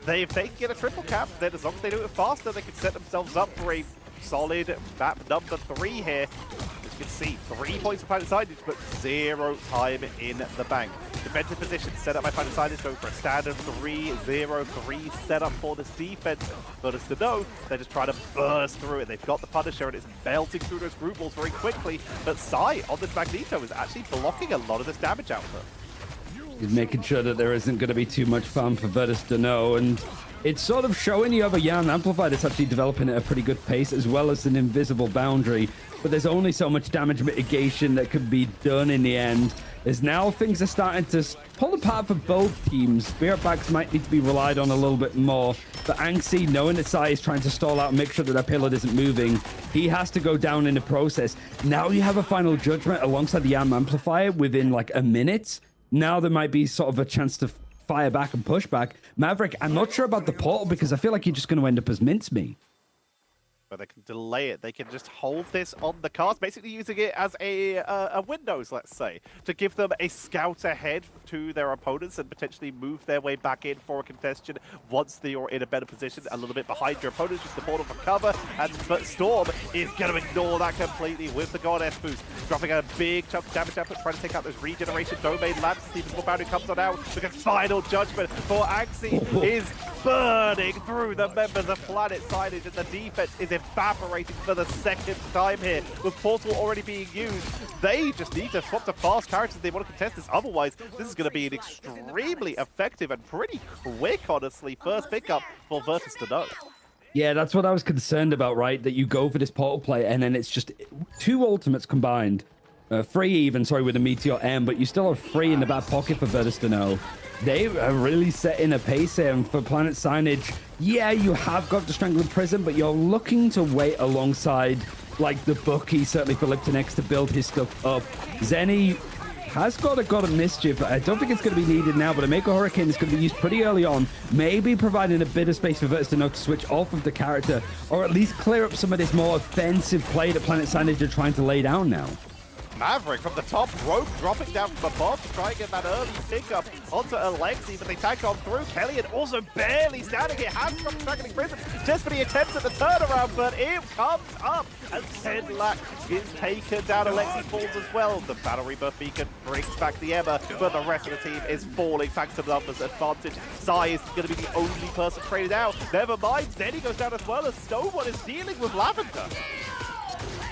if they can get a triple cap, then as long as they do it faster, they can set themselves up for a solid map number 3 here. As you can see, 3 points for Planet Signage, but 0 time in the bank. Defensive position set up by Planet Signage, going for a standard 3-0-3 setup for this defense. VirtuesDno, they're just trying to burst through it. They've got the Punisher and it's melting through those group walls very quickly, but Sai on this Magneto is actually blocking a lot of this damage output. He's making sure that there isn't going to be too much fun for VirtuesDno, and it's sort of showing you have a Yarn Amplifier that's actually developing at a pretty good pace, as well as an invisible boundary. But there's only so much damage mitigation that can be done in the end. As now things are starting to pull apart for both teams. Spirit Backs might need to be relied on a little bit more. But Anxi, knowing that Sai is trying to stall out and make sure that that payload isn't moving, he has to go down in the process. Now you have a final judgment alongside the Yarn Amplifier within like a minute. Now there might be sort of a chance to fire back and push back. Maverick, I'm not sure about the portal because I feel like you're just going to end up as mincemeat. But they can delay it. They can just hold this on the cards, basically using it as a windows, let's say, to give them a scout ahead to their opponents and potentially move their way back in for a contestation once they are in a better position, a little bit behind your opponents, just the portal for cover. But Storm is going to ignore that completely with the Goddess boost, dropping a big chunk of damage output, trying to take out those regeneration domain labs. Stephen's War Boundary comes on out because final judgment for Axie is burning through the members of Planet Signage, and the defense is evaporating for the second time here. With Portal already being used, they just need to swap to fast characters if they want to contest this. Otherwise, this is going to be an extremely effective and pretty quick, honestly, first pickup for VirtuesDno. Yeah, that's what I was concerned about, right? That you go for this portal play and then it's just 2 ultimates combined. 3 even, sorry, with a Meteor M, but you still have 3 in the back pocket for VirtuesDno. They are really setting a pace here, and for Planet Signage, yeah, you have got the Strangling Prison, but you're looking to wait alongside, like, the Bucky, certainly for Liptonex to build his stuff up. Zenny has got a Mischief. I don't think it's going to be needed now, but a Mako Hurricane is going to be used pretty early on, maybe providing a bit of space for VirtuesDno to switch off of the character, or at least clear up some of this more offensive play that Planet Signage are trying to lay down now. Maverick from the top rope, dropping down from above to try and get that early pickup onto Alexi, but they tank on through. Kellyan also barely standing here, has some struggling prison just for the attempts at the turnaround, but it comes up as Kenlack is taken down. Alexi falls as well. The Battle Rebirth Beacon brings back the Emma, but the rest of the team is falling thanks to the numbers advantage. Sai is going to be the only person traded out. Never mind, Zenny goes down as well as no one is dealing with Lavender.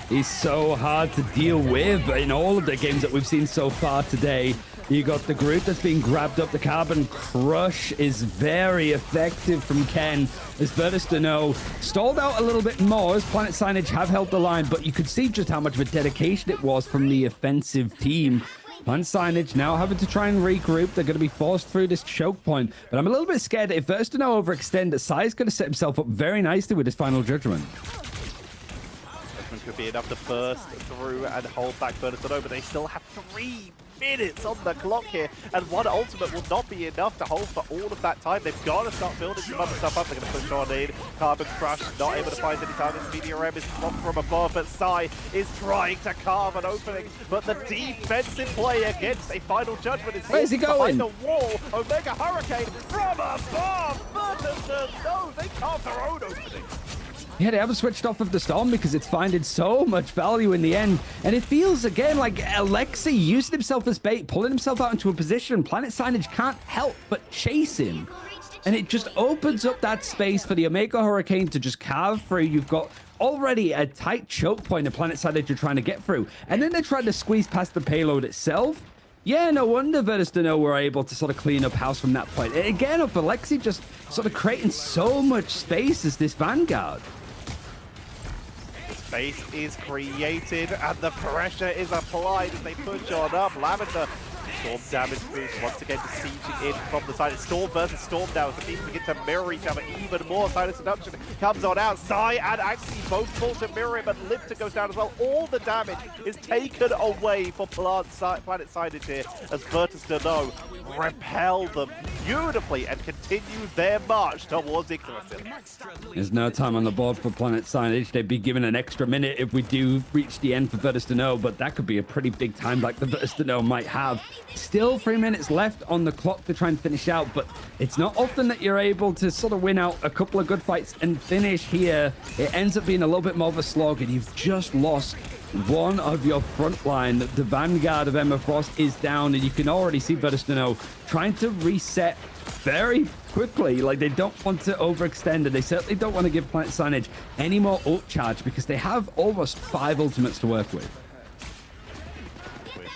He's so hard to deal with in all of the games that we've seen so far today. You got the group that's being grabbed up. The Carbon Crush is very effective from Ken, as VirtuesDno stalled out a little bit more as Planet Signage have held the line, but you could see just how much of a dedication it was from the offensive team. Planet Sainage now having to try and regroup. They're going to be forced through this choke point. But I'm a little bit scared that if VirtuesDno overextend, that Sai is going to set himself up very nicely with his final judgment. Judgment could be enough to burst through and hold back VirtuesDno, but they still have 3 minutes on the clock here, and one ultimate will not be enough to hold for all of that time. They've got to start building some other stuff up. They're going to push on in. Carbon Crush not able to find any targets. Meteor is dropped from above, but Sai is trying to carve an opening. But the defensive play against a final judgment is Where's he going? behind the wall. Omega Hurricane from above. No, they carved their own opening. Yeah, they haven't switched off of the Storm because it's finding so much value in the end. And it feels, again, like Alexi using himself as bait, pulling himself out into a position. Planet Sainage can't help but chase him. And it just opens up that space for the Omega Hurricane to just carve through. You've got already a tight choke point that Planet Sainage are trying to get through. And then they're trying to squeeze past the payload itself. Yeah, no wonder VirtuesDno were able to sort of clean up house from that point. And again, of Alexi just sort of creating so much space as this Vanguard. Space is created and the pressure is applied as they push on up. Lavender, Storm damage boost once again besieging in from the side. It's Storm versus Storm now as the teams begin to mirror each other even more. Silent Seduction comes on out. Sai and Axie both fall to mirror him, but Lipton goes down as well. All the damage is taken away for Planet Sainage here as VirtuesDno repel them beautifully and continue their march towards Yggdrasil. There's no time on the board for Planet Sainage. They'd be given an extra minute if we do reach the end for VirtuesDno, but that could be a pretty big time like the VirtuesDno might have. Still 3 minutes left on the clock to try and finish out, but it's not often that you're able to sort of win out a couple of good fights and finish here. It ends up being a little bit more of a slog, and you've just lost one of your front line. The Vanguard of Emma Frost is down, and you can already see VirtuesDno trying to reset very quickly. Like, they don't want to overextend, and they certainly don't want to give Planet Sainage any more ult charge because they have almost 5 ultimates to work with.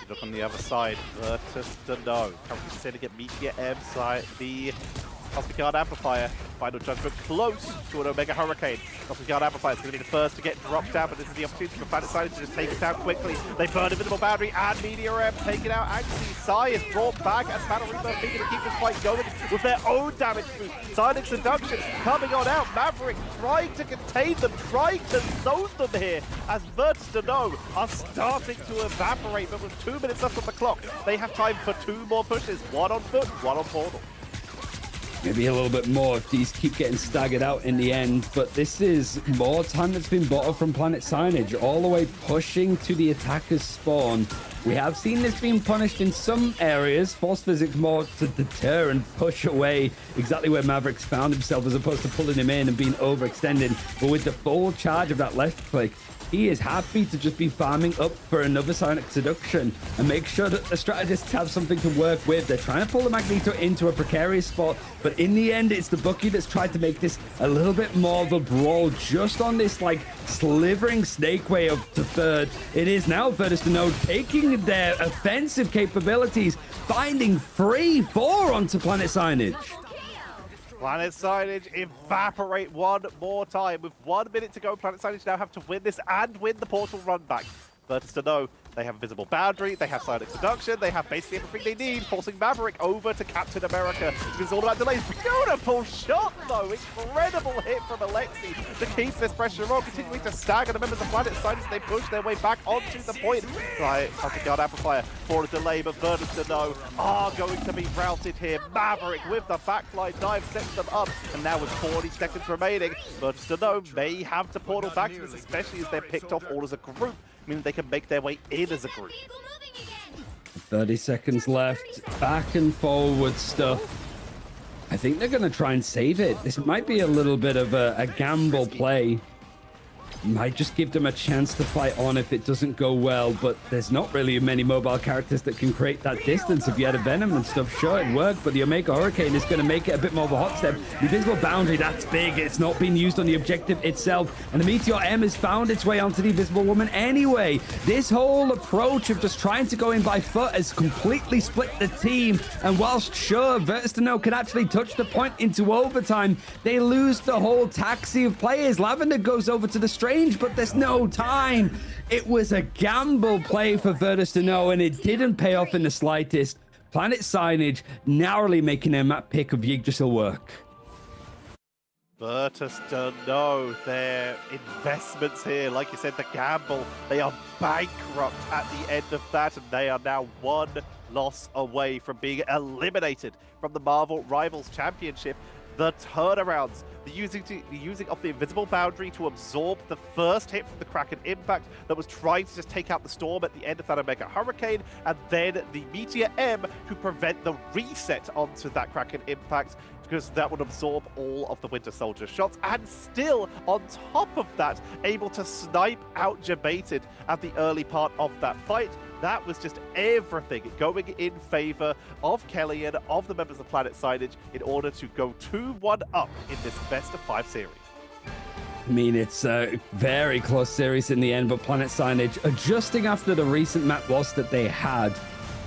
Look on the other side, VirtuesDno currently sitting at Meteor M side, the Cosmic Guard Amplifier. Final judgment close to an Omega Hurricane. Cosmic Guard Amplifier is going to be the first to get dropped down, but this is the opportunity for Planet Sainage to just take it down quickly. They burn Invisible Boundary and Meteor M taking out Axie. Sai is brought back and Battle Rebirth thinking to keep this fight going with their own damage boost. Silent Seduction coming on out. Maverick trying to contain them, trying to zone them here as VirtuesDno are starting to evaporate, but with 2 minutes left on the clock, they have time for 2 more pushes. One on foot, one on portal. Maybe a little bit more if these keep getting staggered out in the end, but this is more time that's been bottled from Planet Sainage, all the way pushing to the attacker's spawn. We have seen this being punished in some areas, force physics more to deter and push away exactly where Maverick's found himself as opposed to pulling him in and being overextended. But with the full charge of that left click, he is happy to just be farming up for another Sonic Seduction and make sure that the strategists have something to work with. They're trying to pull the Magneto into a precarious spot, but in the end, it's the Bucky that's tried to make this a little bit more of a brawl just on this, like, slivering snake way of the third. It is now VirtuesDno taking their offensive capabilities, finding 3-4 onto Planet Sainage. Planet Sainage evaporate one more time. With 1 minute to go, Planet Sainage now have to win this and win the portal run back. VirtuesDno, they have Invisible Boundary, they have Silent Seduction, they have basically everything they need, forcing Maverick over to Captain America. It's all about delays. Beautiful shot, though. Incredible hit from Alexi to keep this pressure on, continuing to stagger the members of Planet Sainage as they push their way back onto the point. Right, Cosmic Guard Amplifier for a delay, but VirtuesDno are going to be routed here. Maverick with the backline dive sets them up, and now with 40 seconds remaining, VirtuesDno may have to portal back to this, especially as they're picked off all as a group, meaning they can make their way in as a group. 30 seconds left. Back and forward stuff. I think they're going to try and save it. This might be a little bit of a gamble play. Might just give them a chance to fight on if it doesn't go well, but there's not really many mobile characters that can create that distance. If you had a Venom and stuff, sure, it'd work, but the Omega Hurricane is going to make it a bit more of a hot step. Invisible Boundary, that's big. It's not being used on the objective itself, and the Meteor M has found its way onto the Invisible Woman anyway. This whole approach of just trying to go in by foot has completely split the team, and whilst sure, VirtuesDno can actually touch the point into overtime, they lose the whole taxi of players. Lavender goes over to the straight range, but there's no time. It was a gamble play for VirtuesDno, and it didn't pay off in the slightest. Planet Sainage narrowly making their map pick of Yggdrasil work. VirtuesDno, their investments here, like you said, the gamble, they are bankrupt at the end of that, and they are now one loss away from being eliminated from the Marvel Rivals Championship. The turnarounds, the using of the invisible boundary to absorb the first hit from the Kraken impact that was trying to just take out the storm at the end of that Omega Hurricane, and then the Meteor M to prevent the reset onto that Kraken impact, because that would absorb all of the Winter Soldier shots, and still on top of that able to snipe out Jebaited at the early part of that fight. That was just everything going in favor of Kellyan, of the members of Planet Sainage, in order to go 2-1 up in this best-of-5 series. I mean, it's a very close series in the end, but Planet Sainage adjusting after the recent map loss that they had.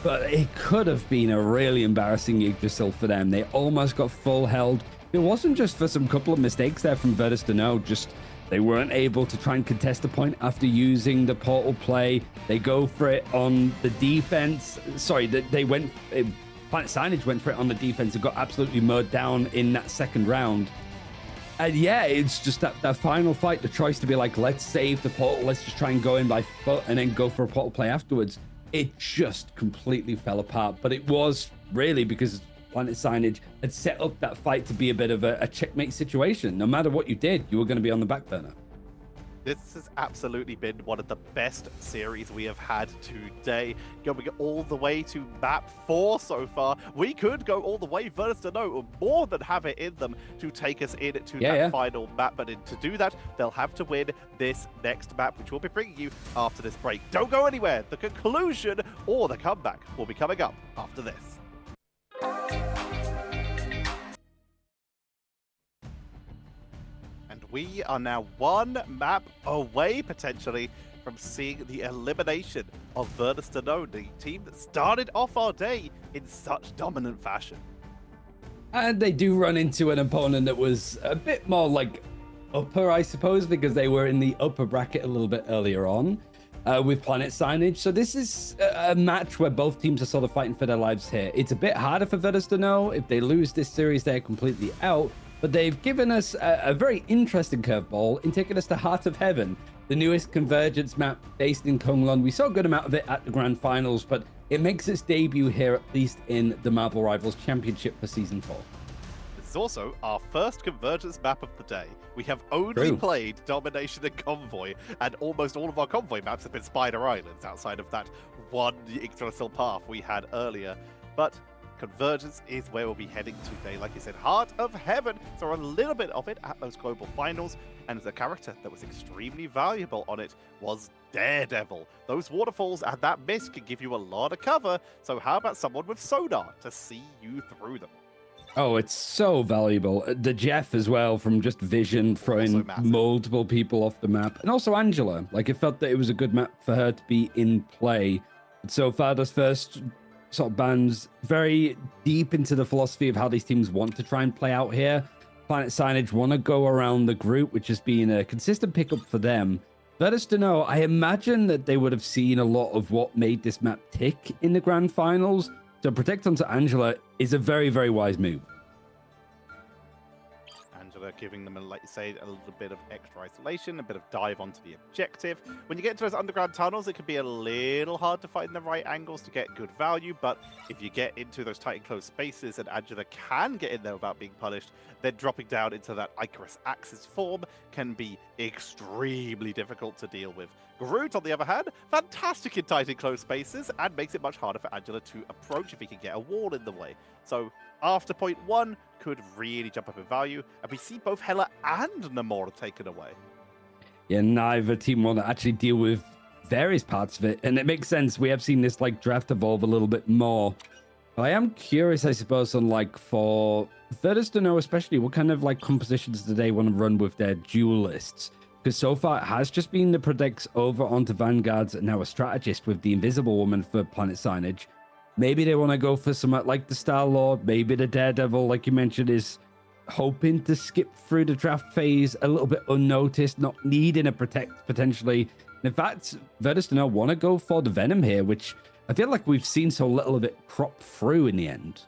But it could have been a really embarrassing Yggdrasil for them. They almost got full held. It wasn't just for some couple of mistakes there from VirtuesDno, just they weren't able to try and contest the point after using the portal play. They go for it on the defense. Sorry, Planet Sainage went for it on the defense and got absolutely mowed down in that second round. And yeah, it's just that final fight, the choice to be like, let's save the portal, let's just try and go in by foot and then go for a portal play afterwards. It just completely fell apart. But it was really because Planet Sainage had set up that fight to be a bit of a checkmate situation. No matter what you did, you were going to be on the back burner. This has absolutely been one of the best series we have had today. Going all the way to map 4 so far. We could go all the way. VirtuesDno will more than have it in them to take us into that final map. But to do that, they'll have to win this next map, which we'll be bringing you after this break. Don't go anywhere. The conclusion or the comeback will be coming up after this. We are now one map away, potentially, from seeing the elimination of VirtuesDno, the team that started off our day in such dominant fashion. And they do run into an opponent that was a bit more like upper, I suppose, because they were in the upper bracket a little bit earlier on with Planet Sainage. So this is a match where both teams are sort of fighting for their lives here. It's a bit harder for VirtuesDno. If they lose this series, they're completely out. But they've given us a very interesting curveball in taking us to Heart of Heaven, the newest Convergence map based in Konglon. We saw a good amount of it at the Grand Finals, but it makes its debut here, at least in the Marvel Rivals Championship for Season 4. This is also our first Convergence map of the day. We have only played Domination and Convoy, and almost all of our Convoy maps have been Spider Islands, outside of that one Yggdrasil path we had earlier. But Convergence is where we'll be heading today. Like you said, Heart of Heaven. So a little bit of it at those global finals. And the character that was extremely valuable on it was Daredevil. Those waterfalls and that mist can give you a lot of cover. So how about someone with sonar to see you through them? Oh, it's so valuable. The Jeff as well, from just vision, throwing multiple people off the map. And also Angela. Like, it felt that it was a good map for her to be in play. But so far, those first sort of bands very deep into the philosophy of how these teams want to try and play out here. Planet Sainage want to go around the group, which has been a consistent pickup for them. VirtuesDno, I imagine that they would have seen a lot of what made this map tick in the Grand Finals. So protect onto Angela is a very, very wise move. Angela giving them, like you say, a little bit of extra isolation, a bit of dive onto the objective. When you get into those underground tunnels, it can be a little hard to find the right angles to get good value, but if you get into those tight and close spaces and Angela can get in there without being punished, then dropping down into that Icarus Axis form can be extremely difficult to deal with. Groot, on the other hand, fantastic in tight and close spaces and makes it much harder for Angela to approach if he can get a wall in the way. So after point 1, could really jump up in value, and we see both Hela and Namora taken away. Yeah, neither team want to actually deal with various parts of it, and it makes sense. We have seen this like draft evolve a little bit more. I am curious, I suppose, on like for VirtuesDno especially, what kind of like compositions do they want to run with their duelists? Because so far it has just been the Predicts over onto Vanguards and now a strategist with the Invisible Woman for Planet Sainage. Maybe they want to go for some like the Star-Lord, maybe the Daredevil, like you mentioned, is hoping to skip through the draft phase a little bit unnoticed, not needing a protect potentially. In fact, VirtuesDno want to go for the Venom here, which I feel like we've seen so little of it crop through in the end.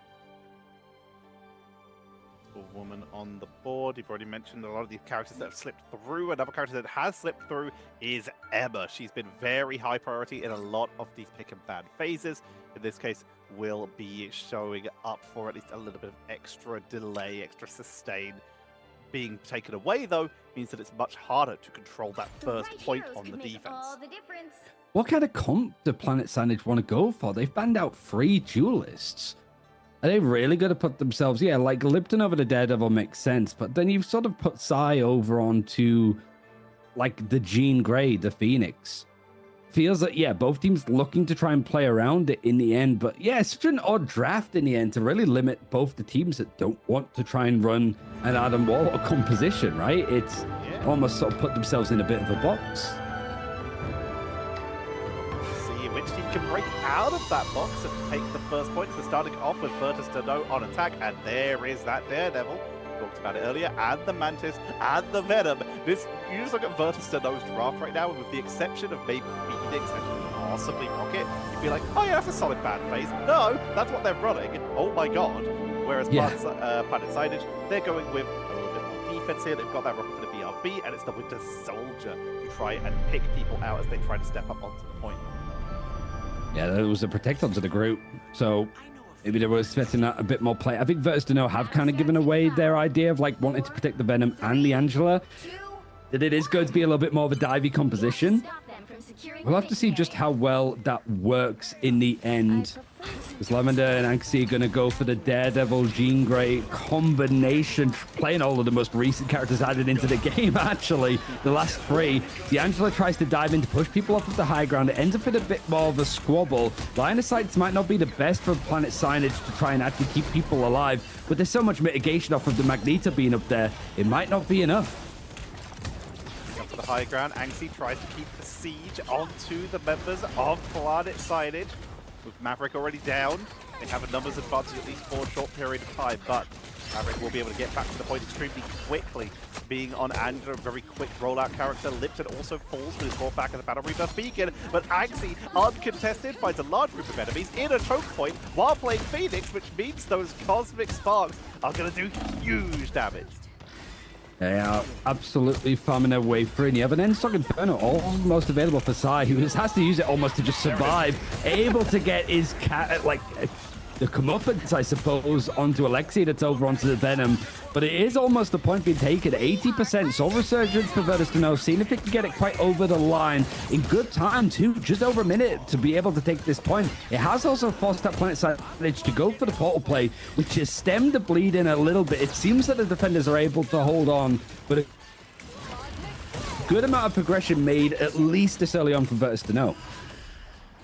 Woman on the board. You've already mentioned a lot of these characters that have slipped through. Another character that has slipped through is Emma. She's been very high priority in a lot of these pick and ban phases. In this case, will be showing up for at least a little bit of extra delay, extra sustain. Being taken away, though, means that it's much harder to control that first point on the defense. What kind of comp do Planet Sainage want to go for? They've banned out 3 duelists. Are they really going to put themselves... Yeah, like Lipton over the Daredevil makes sense, but then you've sort of put Psy over onto, like, the Jean Grey, the Phoenix. Feels like, yeah, both teams looking to try and play around it in the end, but yeah, it's such an odd draft in the end to really limit both the teams that don't want to try and run an Adam Warlock composition, right? It's almost sort of put themselves in a bit of a box. Which team can break out of that box and take the first point. So starting off with VirtuesDno on attack, and there is that Daredevil. Talked about it earlier, and the Mantis, and the Venom. You just look at VirtuesDno's draft right now, and with the exception of maybe Phoenix and possibly Rocket, you'd be like, oh yeah, that's a solid ban phase. No, that's what they're running. Oh my god. Whereas Planet Sainage, they're going with a little bit more defense here. They've got that Rocket for the BRB, and it's the Winter Soldier to try and pick people out as they try to step up onto the point. Yeah, there was a protect onto the group, so maybe they were expecting that a bit more play. I think VirtuesDno have kind of given away their idea of like wanting to protect the Venom and the Angela. That it is going to be a little bit more of a divey composition. We'll have to see just how well that works in the end. Because Lavender and Anxie are going to go for the Daredevil Jean Grey combination, playing all of the most recent characters added into the game, actually. The last 3. The Angela tries to dive in to push people off of the high ground. It ends up in a bit more of a squabble. Line of sights might not be the best for Planet Sainage to try and actually keep people alive, but there's so much mitigation off of the Magneto being up there, it might not be enough. To the high ground, Anxie tries to keep the siege onto the members of Planet Sainage. With Maverick already down, they have a numbers advantage at least for a short period of time, but Maverick will be able to get back to the point extremely quickly, being on Angela, a very quick rollout character. Lipton also falls but is brought back at the Battle Rebuff Beacon, but Anxie, uncontested, finds a large group of enemies in a choke point while playing Phoenix, which means those Cosmic Sparks are going to do huge damage. They are absolutely farming their way through. And you have an Endstock Inferno almost available for Psy, who has to use it almost to just survive. Able to get his the comeuppance, I suppose, onto Alexei that's over onto the Venom. But it is almost the point being taken. 80% Soul Resurgence for VirtuesDno, seeing if it can get it quite over the line in good time too, just over a minute to be able to take this point. It has also forced that Planet Sainage to go for the portal play, which has stemmed the bleed in a little bit. It seems that the defenders are able to hold on, but a good amount of progression made at least this early on from VirtuesDno.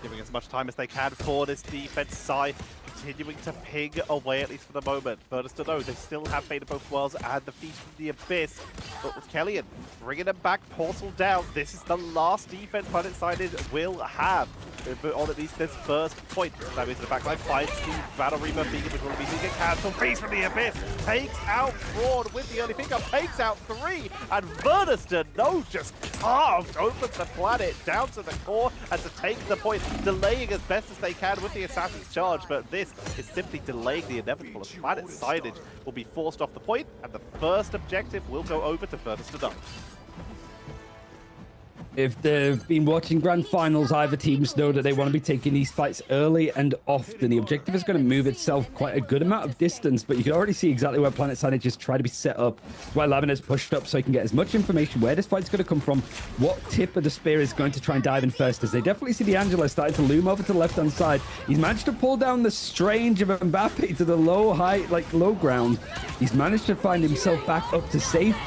Giving as much time as they can for this defense side, continuing to ping away at least for the moment. VirtuesDno, they still have Fate of Both Worlds and the Feast from the Abyss, but with Kellyan bringing them back, portal down, this is the last defense Planet Sainage will have on at least this first point. That means the backline finds the Battle Reaper Beacon, which will be seeing a cancel. Feast from the Abyss takes out Fraud with the early pickup, takes out 3, and VirtuesDno just carved open the planet down to the core and to take the point, delaying as best as they can with the Assassin's Charge, but this is simply delaying the inevitable as Planet Sainage will be forced off the point, and the first objective will go over to VirtuesDno. If they've been watching Grand Finals, either teams know that they want to be taking these fights early and often. The objective is going to move itself quite a good amount of distance, but you can already see exactly where Planet Sainage is trying to be set up, where Lavin's pushed up so he can get as much information where this fight's going to come from, what tip of the spear is going to try and dive in first, as they definitely see the Angela starting to loom over to the left-hand side. He's managed to pull down the Strange of Mbappe to the low ground. He's managed to find himself back up to safety.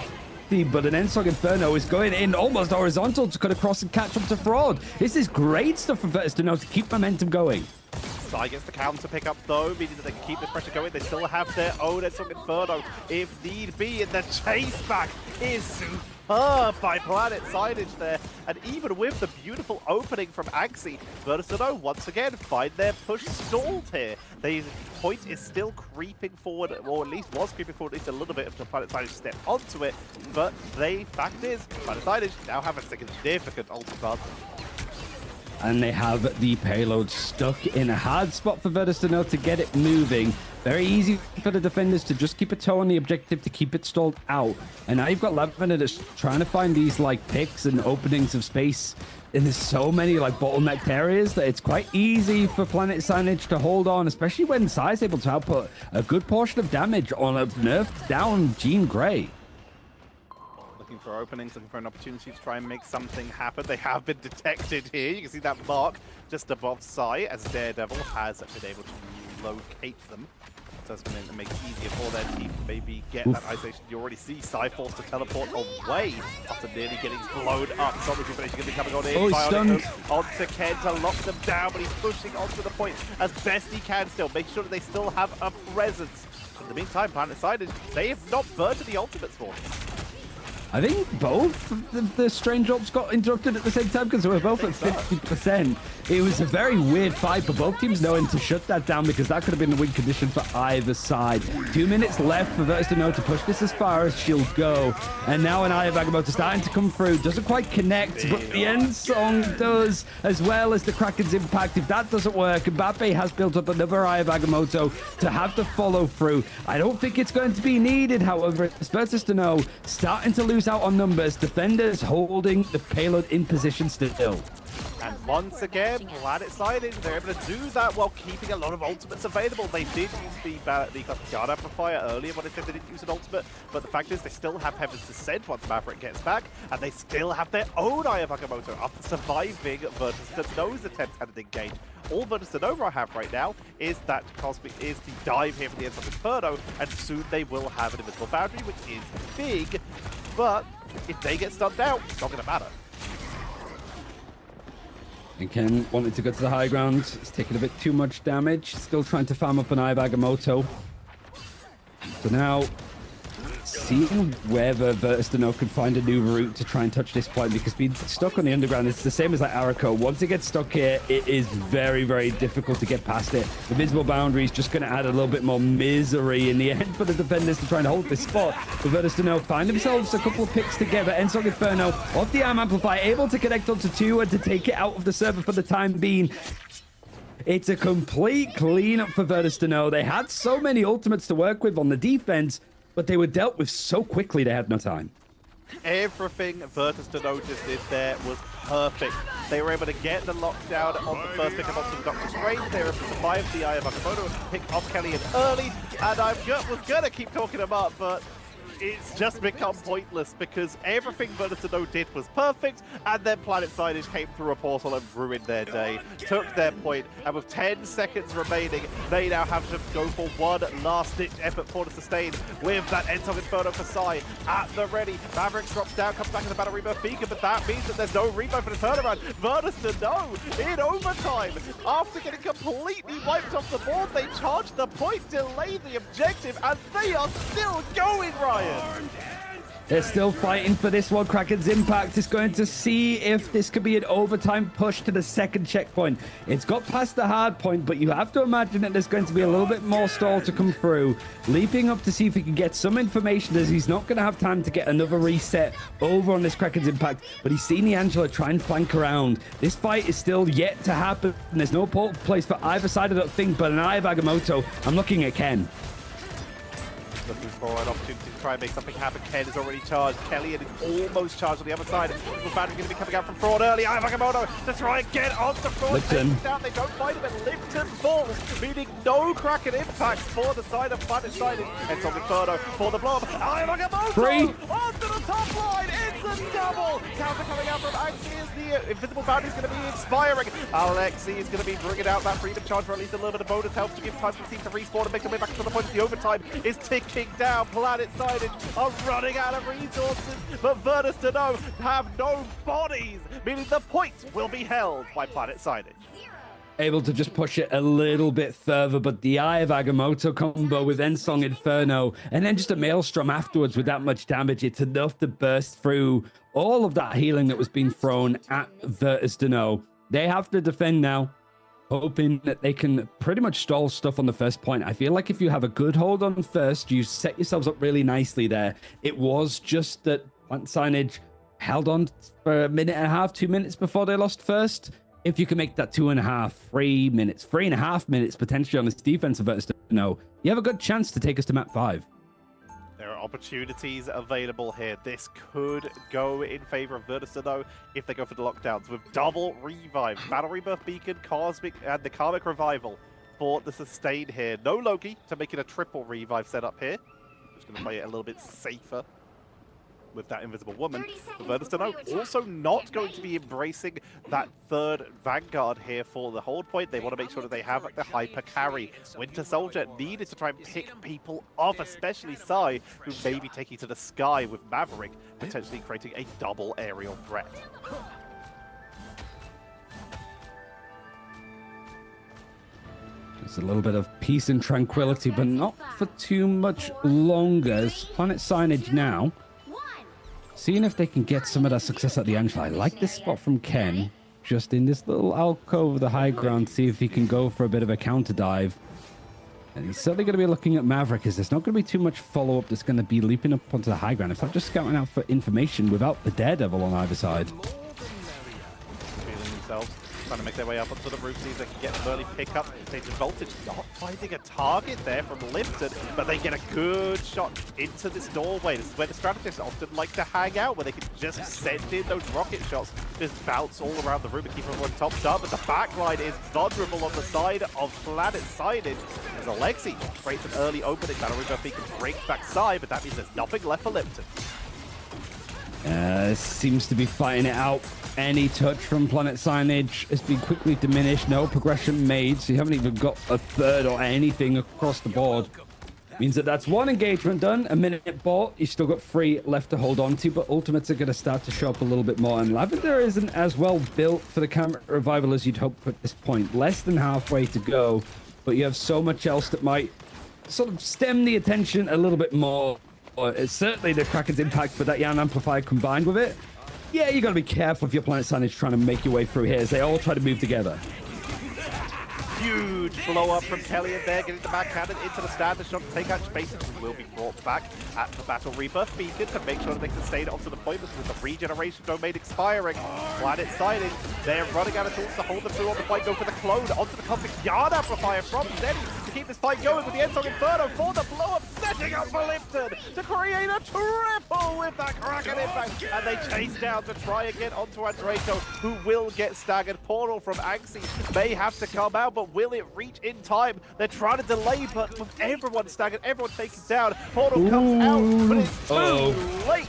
But an Endstock Inferno is going in almost horizontal to cut across and catch up to Fraud. This is great stuff for VirtuesDno to keep momentum going. Sai gets the counter pick up though, meaning that they can keep this pressure going. They still have their own Endstock Inferno if need be, and the chase back is superb by Planet Sainage there. And even with the beautiful opening from Axie, VirtuesDno once again find their push stalled here. The point is still creeping forward, or at least was creeping forward at least a little bit until Planet Sainage stepped onto it. But the fact is, Planet Sainage now have a significant ult advantage. And they have the payload stuck in a hard spot for VirtuesDno to get it moving. Very easy for the defenders to just keep a toe on the objective to keep it stalled out. And now you've got Lavender that's trying to find these like picks and openings of space. And there's so many like bottlenecked areas that it's quite easy for Planet Sainage to hold on, especially when Sai's able to output a good portion of damage on a nerfed down Jean Grey. Looking for openings, looking for an opportunity to try and make something happen. They have been detected here. You can see that mark just above Sai as Daredevil has been able to locate them. So it's going to make it easier for their team to maybe get that isolation. You already see Sai forced to teleport away after nearly getting blown up. Zombie Rejuvenation going to be coming on in. Oh, he's stunned. Onto Ken to lock them down, but he's pushing onto the point as best he can still. Make sure that they still have a presence. In the meantime, Planet Sainage, they have not burned any ultimates for them. I think both of the strange ops got interrupted at the same time because they were both at 50%. It was a very weird fight, but both teams knowing to shut that down because that could have been the win condition for either side. 2 minutes left for VirtuesDno to push this as far as she'll go. And now an Eye of Agamotto starting to come through. Doesn't quite connect, but the end song does, as well as the Kraken's impact. If that doesn't work, Mbappe has built up another Eye of Agamotto to have to follow through. I don't think it's going to be needed, however. It's VirtuesDno starting to lose out on numbers, defenders holding the payload in position still. And once again, Planet Sainage, they're able to do that while keeping a lot of ultimates available. They did use the guard amplifier earlier when they said they didn't use an ultimate, but the fact is they still have Heaven's Descent once Maverick gets back, and they still have their own Eye of Agamotto after surviving VirtuesDno's attempt at an engage. All VirtuesDno have right now is that Cosmic is the dive here for the Ends of Inferno, and soon they will have an invisible boundary, which is big, but if they get stunned out, it's not going to matter. And Ken wanted to go to the high ground. He's taking a bit too much damage. Still trying to farm up an Eye of Agamotto. So now, seeing whether VirtuesDno could find a new route to try and touch this point, because being stuck on the underground, it's the same as like Arako. Once it gets stuck here, it is very, very difficult to get past it. The visible boundary is just going to add a little bit more misery in the end for the defenders to try and hold this spot. But VirtuesDno find themselves a couple of picks together. Ensong Inferno off the arm amplifier, able to connect onto two and to take it out of the server for the time being. It's a complete cleanup for VirtuesDno. They had so many ultimates to work with on the defense, but they were dealt with so quickly they had no time. Everything VirtuesDno just did there was perfect. They were able to get the lockdown on the first pick up onto the Doctor Strange. They were able to survive the Eye of Agamotto and pick off Kelly in early. And I was going to keep talking him up, but it's just become pointless because everything VirtuesDno did was perfect, and then Planet Sainage came through a portal and ruined their day, took their point, and with 10 seconds remaining, they now have to go for one last-ditch effort for the sustain with that Ensong Inferno for Sai at the ready. Maverick drops down, comes back in the Battle Rebirth Beacon, but that means that there's no rebuff for the turnaround. VirtuesDno in overtime, after getting completely wiped off the board, they charge the point, delay the objective, and they are still going, Ryan. They're still fighting for this one. Kraken's impact is going to see if this could be an overtime push to the second checkpoint. It's got past the hard point, but you have to imagine that there's going to be a little bit more stall to come through. Leaping up to see if he can get some information, as he's not going to have time to get another reset over on this Kraken's impact, but he's seen the Angela try and flank around. This fight is still yet to happen. There's no place for either side of that thing, but an Eye of Agamotto. I'm looking at Ken. Looking for an opportunity to try and make something happen. Ken is already charged. Kelly is almost charged on the other side. Little Battery going to be coming out from Fraud early. Eye of Agamotto to try and get onto Fraud. Down. They don't find him, and Lipton falls, meaning no Kraken impacts for the side of Planet Sainage. And Ensong Inferno for the blow-up. Eye of Agamotto onto the top line. It's a double. Counter coming out from Axie as the invisible boundary is going to be expiring. Alexi is going to be bringing out that freedom charge for at least a little bit of bonus health to give time for the team to respawn and make their way back to the point. The overtime is ticking down. Planet Sainage are running out of resources, but VirtuesDno have no bodies, meaning the points will be held by Planet Sainage. able to just push it a little bit further, but the Eye of Agamotto combo with Ensong Inferno, and then just a Maelstrom afterwards with that much damage, it's enough to burst through all of that healing that was being thrown at VirtuesDno. They have to defend now, hoping that they can pretty much stall stuff on the first point. I feel like if you have a good hold on first, you set yourselves up really nicely there. It was just that Sainage held on for a minute and a half, 2 minutes before they lost first. If you can make that 2.5, 3 minutes, 3.5 minutes potentially on this defense of VirtuesDno, you have a good chance to take us to map 5. There are opportunities available here. This could go in favor of VirtuesDno if they go for the lockdowns with double revive, Battle Rebirth Beacon, Cosmic, and the Karmic Revival for the sustain here. No Loki to make it a triple revive setup here. Just going to play it a little bit safer with that Invisible Woman. VirtuesDno also not going to be embracing that third Vanguard here for the hold point. They want to make sure that they have the hyper carry. Winter Soldier needed to try and pick people off, especially Sai, who may be taking to the sky with Maverick, potentially creating a double aerial threat. It's a little bit of peace and tranquility, but not for too much longer. As Planet Sainage now seeing if they can get some of that success at the end. I like this spot from Ken, just in this little alcove of the high ground, see if he can go for a bit of a counter dive. And he's certainly going to be looking at Maverick, as there's not going to be too much follow-up that's going to be leaping up onto the high ground. If I'm just scouting out for information without the Daredevil on either side. Feeling themselves, trying to make their way up onto the roof, see if they can get an early pickup. Danger Voltage not finding a target there from Lipton, but they get a good shot into this doorway. This is where the strategists often like to hang out, where they can just send in those rocket shots, just bounce all around the room and keep everyone topped up. But the backline is vulnerable on the side of Planet Sainage, as Alexi creates an early opening. Battle Rebirth Beacon breaks back side, but that means there's nothing left for Lipton. Seems to be fighting it out. Any touch from Planet Sainage has been quickly diminished. No progression made, so you haven't even got a third or anything across the board. Means that that's one engagement done. A minute bought. You still got 3 left to hold on to, but ultimates are going to start to show up a little bit more. And Lavender isn't as well built for the Karmic Revival as you'd hope at this point. Less than halfway to go, but you have so much else that might sort of stem the attention a little bit more. It's certainly the Kraken's impact, but that Yan Amplifier combined with it. Yeah, you got to be careful if your Planet Sainage trying to make your way through here, as they all try to move together. Huge blow up from Kelly in there, getting the back cannon into the standard shot to take out spaces, who will be brought back at the Battle Rebirth Beacon to make sure that they can stay onto the point with the regeneration domain expiring. Planet Sainage, they're running out of tools to hold them through on the fight, go for the clone onto the Cosmic Yard Amplifier from Zeddy to keep this fight going with the Ensong Inferno for the blow up, setting up for Lipton to create a triple with that Kraken impact, and they chase down to try and get onto Andreko, who will get staggered. Portal from Axie may have to come out, but will it reach in time? They're trying to delay, but with everyone staggered, everyone taken down, Portal comes out, but it's too late.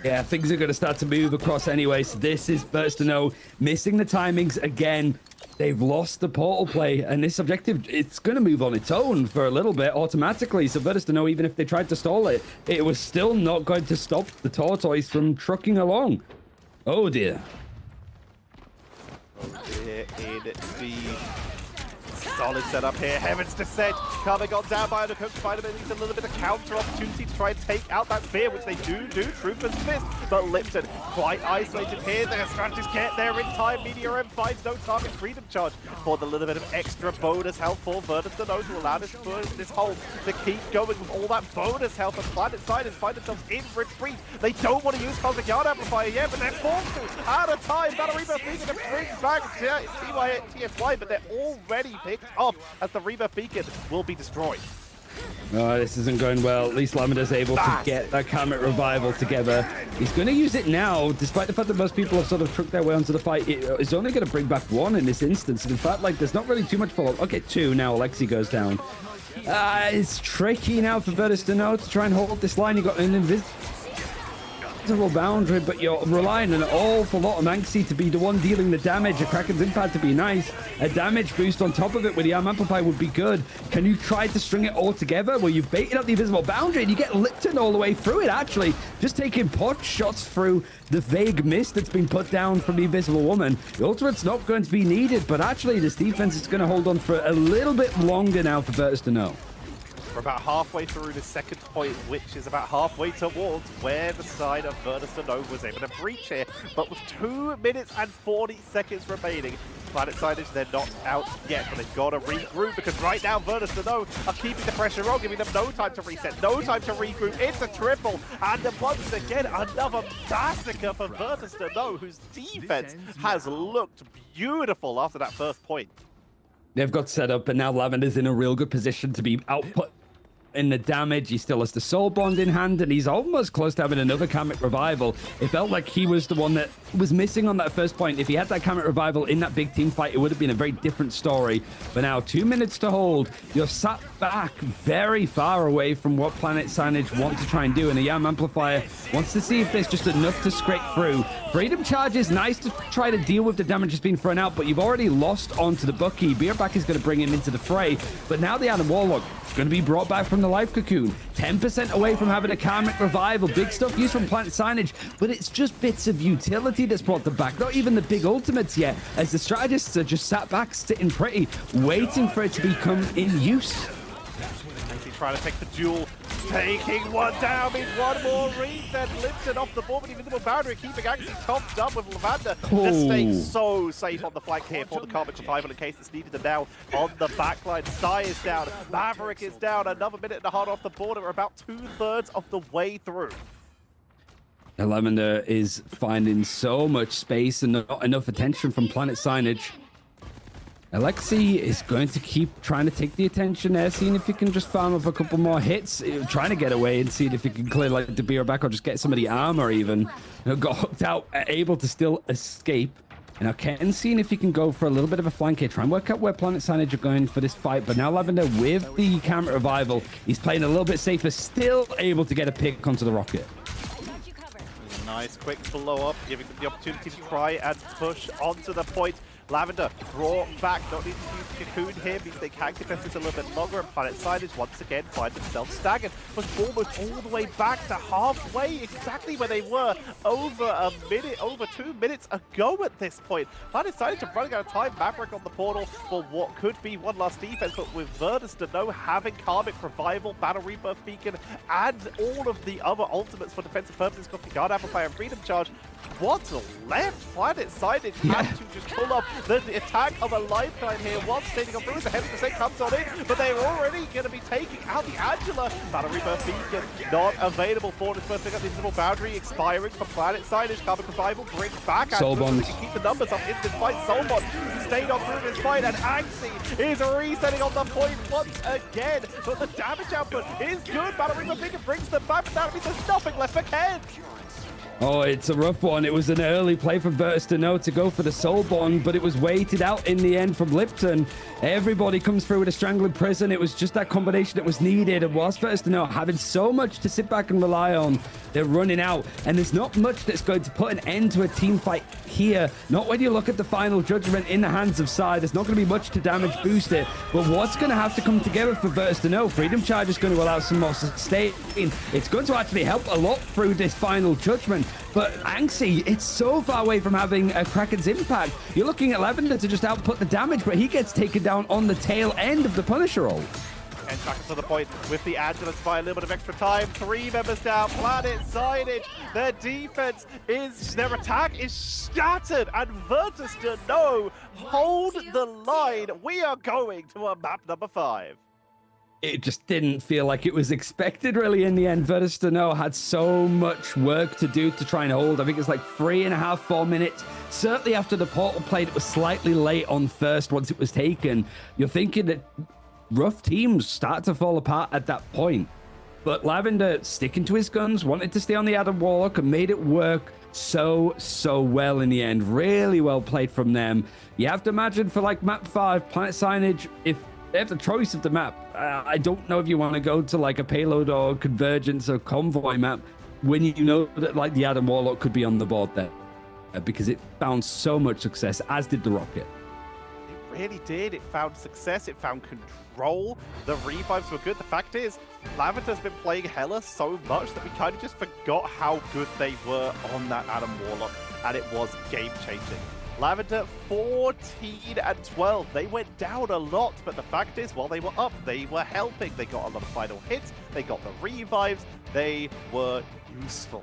Yeah, things are going to start to move across anyway, so this is VirtuesDno missing the timings again. They've lost the portal play, and this objective, it's going to move on its own for a little bit automatically. So VirtuesDno, even if they tried to stall it, it was still not going to stop the Tortoise from trucking along. Oh dear. Here in the solid setup here, Heaven's Descent coming on down by the Cook. Spider-Man needs a little bit of counter opportunity to try and take out that Fear, which they do. Trooper's Fist, but Lipton quite isolated here. Their strategists get there in time. Meteor M finds no target freedom charge for the little bit of extra bonus health for VirtuesDno to allow this hold to keep going with all that bonus health. And Planet Sainage find themselves in retreat. They don't want to use Cosmic Yard Amplifier yet, but they're forced to. Out of time, Battle Rebirth Beacon to bring back TSY, but they're already picked off as the Rebirth Beacon will be destroyed. Oh, this isn't going well. At least Lavender's able to get that Karmic Revival together. He's going to use it now, despite the fact that most people have sort of trucked their way onto the fight. It's only going to bring back 1 in this instance. And in fact, like, there's not really too much follow-up. Okay, 2 now. Alexi goes down. It's tricky now for VirtuesDno to try and hold this line. You got an invisible boundary, but you're relying on an awful lot on Anxi to be the one dealing the damage. A Kraken's impact to be nice. A damage boost on top of it with the arm amplifier would be good. Can you try to string it all together? Well, you've baited up the invisible boundary and you get Lipton all the way through it, actually. Just taking pot shots through the vague mist that's been put down from the invisible woman. The ultimate's not going to be needed, but actually this defense is going to hold on for a little bit longer now for VirtuesDno. We're about halfway through the second point, which is about halfway towards where the side of VirtuesDno was able to breach here. But with 2 minutes and 40 seconds remaining, Planet Sainage, they're not out yet, but they've got to regroup because right now VirtuesDno are keeping the pressure on, giving them no time to reset, no time to regroup. It's a triple, and then once again, another massacre for VirtuesDno, whose defense has looked beautiful after that first point. They've got set up, and now Lavender's in a real good position to be output in the damage. He still has the soul bond in hand, and he's almost close to having another karmic revival. It felt like he was the one that was missing on that first point. If he had that karmic revival in that big team fight, it would have been a very different story. But now 2 minutes to hold. You're sat back very far away from what Planet Sainage want to try and do, and the Yam Amplifier wants to see if there's just enough to scrape through. Freedom Charge is nice to try to deal with the damage that's been thrown out, but you've already lost onto the Bucky. Beerback is going to bring him into the fray, but now the Adam Warlock going to be brought back from the life cocoon. 10% away from having a karmic revival. Big stuff used from Planet Sainage, but it's just bits of utility that's brought them back. Not even the big ultimates yet, as the strategists are just sat back, sitting pretty, waiting for it to become in use. Trying to take the duel, taking one down, means one more reset. Lipton off the board with the invisible boundary, keeping Anxi topped up with Lavender. Just staying so safe on the flank here for the Karmic Revival in case it's needed. And now on the backline, Sai is down, Maverick is down, another minute and a half off the board, and we're about 2/3 of the way through. Lavender is finding so much space and not enough attention from Planet Sainage. Alexi is going to keep trying to take the attention there, seeing if he can just farm up a couple more hits, trying to get away and seeing if he can clear like the beer back or just get some of the armor even. Got hooked out, able to still escape. And now Ken seeing if he can go for a little bit of a flank here, try and work out where Planet Sainage are going for this fight. But now Lavender with the Karmic Revival, he's playing a little bit safer, still able to get a pick onto the rocket. Nice quick blow up, giving them the opportunity to try and push onto the point. Lavender brought back, not needing to use Cocoon here, means they can contest this a little bit longer, and Planet Sainage once again find themselves staggered. Was almost all the way back to halfway, exactly where they were over 2 minutes ago at this point. Planet Sainage are running out of time, Maverick on the portal for what could be one last defense, but with VirtuesDno having Karmic Revival, Battle Rebirth Beacon, and all of the other ultimates for defensive purposes, got the Guard Amplifier and Freedom Charge, what's left? Planet Sainage had to just pull up the attack of a lifetime here while standing on Bruce. The heavy percent comes on in, but they're already going to be taking out the Angela. Battle Rebirth Beacon not available for this first pick up. The invisible boundary expiring for Planet Sainage. Karmic Revival brings back Angela. So keep the numbers up in this fight. Soulbond stayed on through this fight, and Anxi is resetting on the point once again. But the damage output is good. Battle Rebirth Beacon brings them back, but that means there's nothing left for Ken. Oh, it's a rough one. It was an early play from VirtuesDno to go for the soul bond, but it was waited out in the end from Lipton. Everybody comes through with a strangling prison. It was just that combination that was needed. And whilst VirtuesDno having so much to sit back and rely on, they're running out. And there's not much that's going to put an end to a team fight here. Not when you look at the final judgment in the hands of Sai. There's not going to be much to damage boost it. But what's going to have to come together for VirtuesDno? Freedom Charge is going to allow some more sustain. It's going to actually help a lot through this final judgment. But Anxi, it's so far away from having a Kraken's impact. You're looking at Lavender to just output the damage, but he gets taken down on the tail end of the Punisher roll. And back to the point with the Angela to buy a little bit of extra time. 3 members down. Planet Sainage. Their defense is, their attack is shattered. And VirtuesDno hold the line. We are going to a map number 5. It just didn't feel like it was expected really in the end. VirtuesDno had so much work to do to try and hold. I think it's like 3.5, 4 minutes. Certainly after the portal played, it was slightly late on first once it was taken. You're thinking that rough teams start to fall apart at that point. But Lavender sticking to his guns, wanted to stay on the Adam Warlock and made it work so well in the end. Really well played from them. You have to imagine for like map 5, Planet Sainage, if they have the choice of the map, I don't know if you want to go to like a payload or convergence or convoy map. when you know that like the Adam Warlock could be on the board there, because it found so much success, as did the Rocket. It really did. It found success. It found control. The revives were good. The fact is, Lavender's been playing Hela so much that we kind of just forgot how good they were on that Adam Warlock, and it was game-changing. Lavender 14 and 12. They went down a lot, but the fact is, while they were up, they were helping. They got a lot of final hits. They got the revives. They were useful.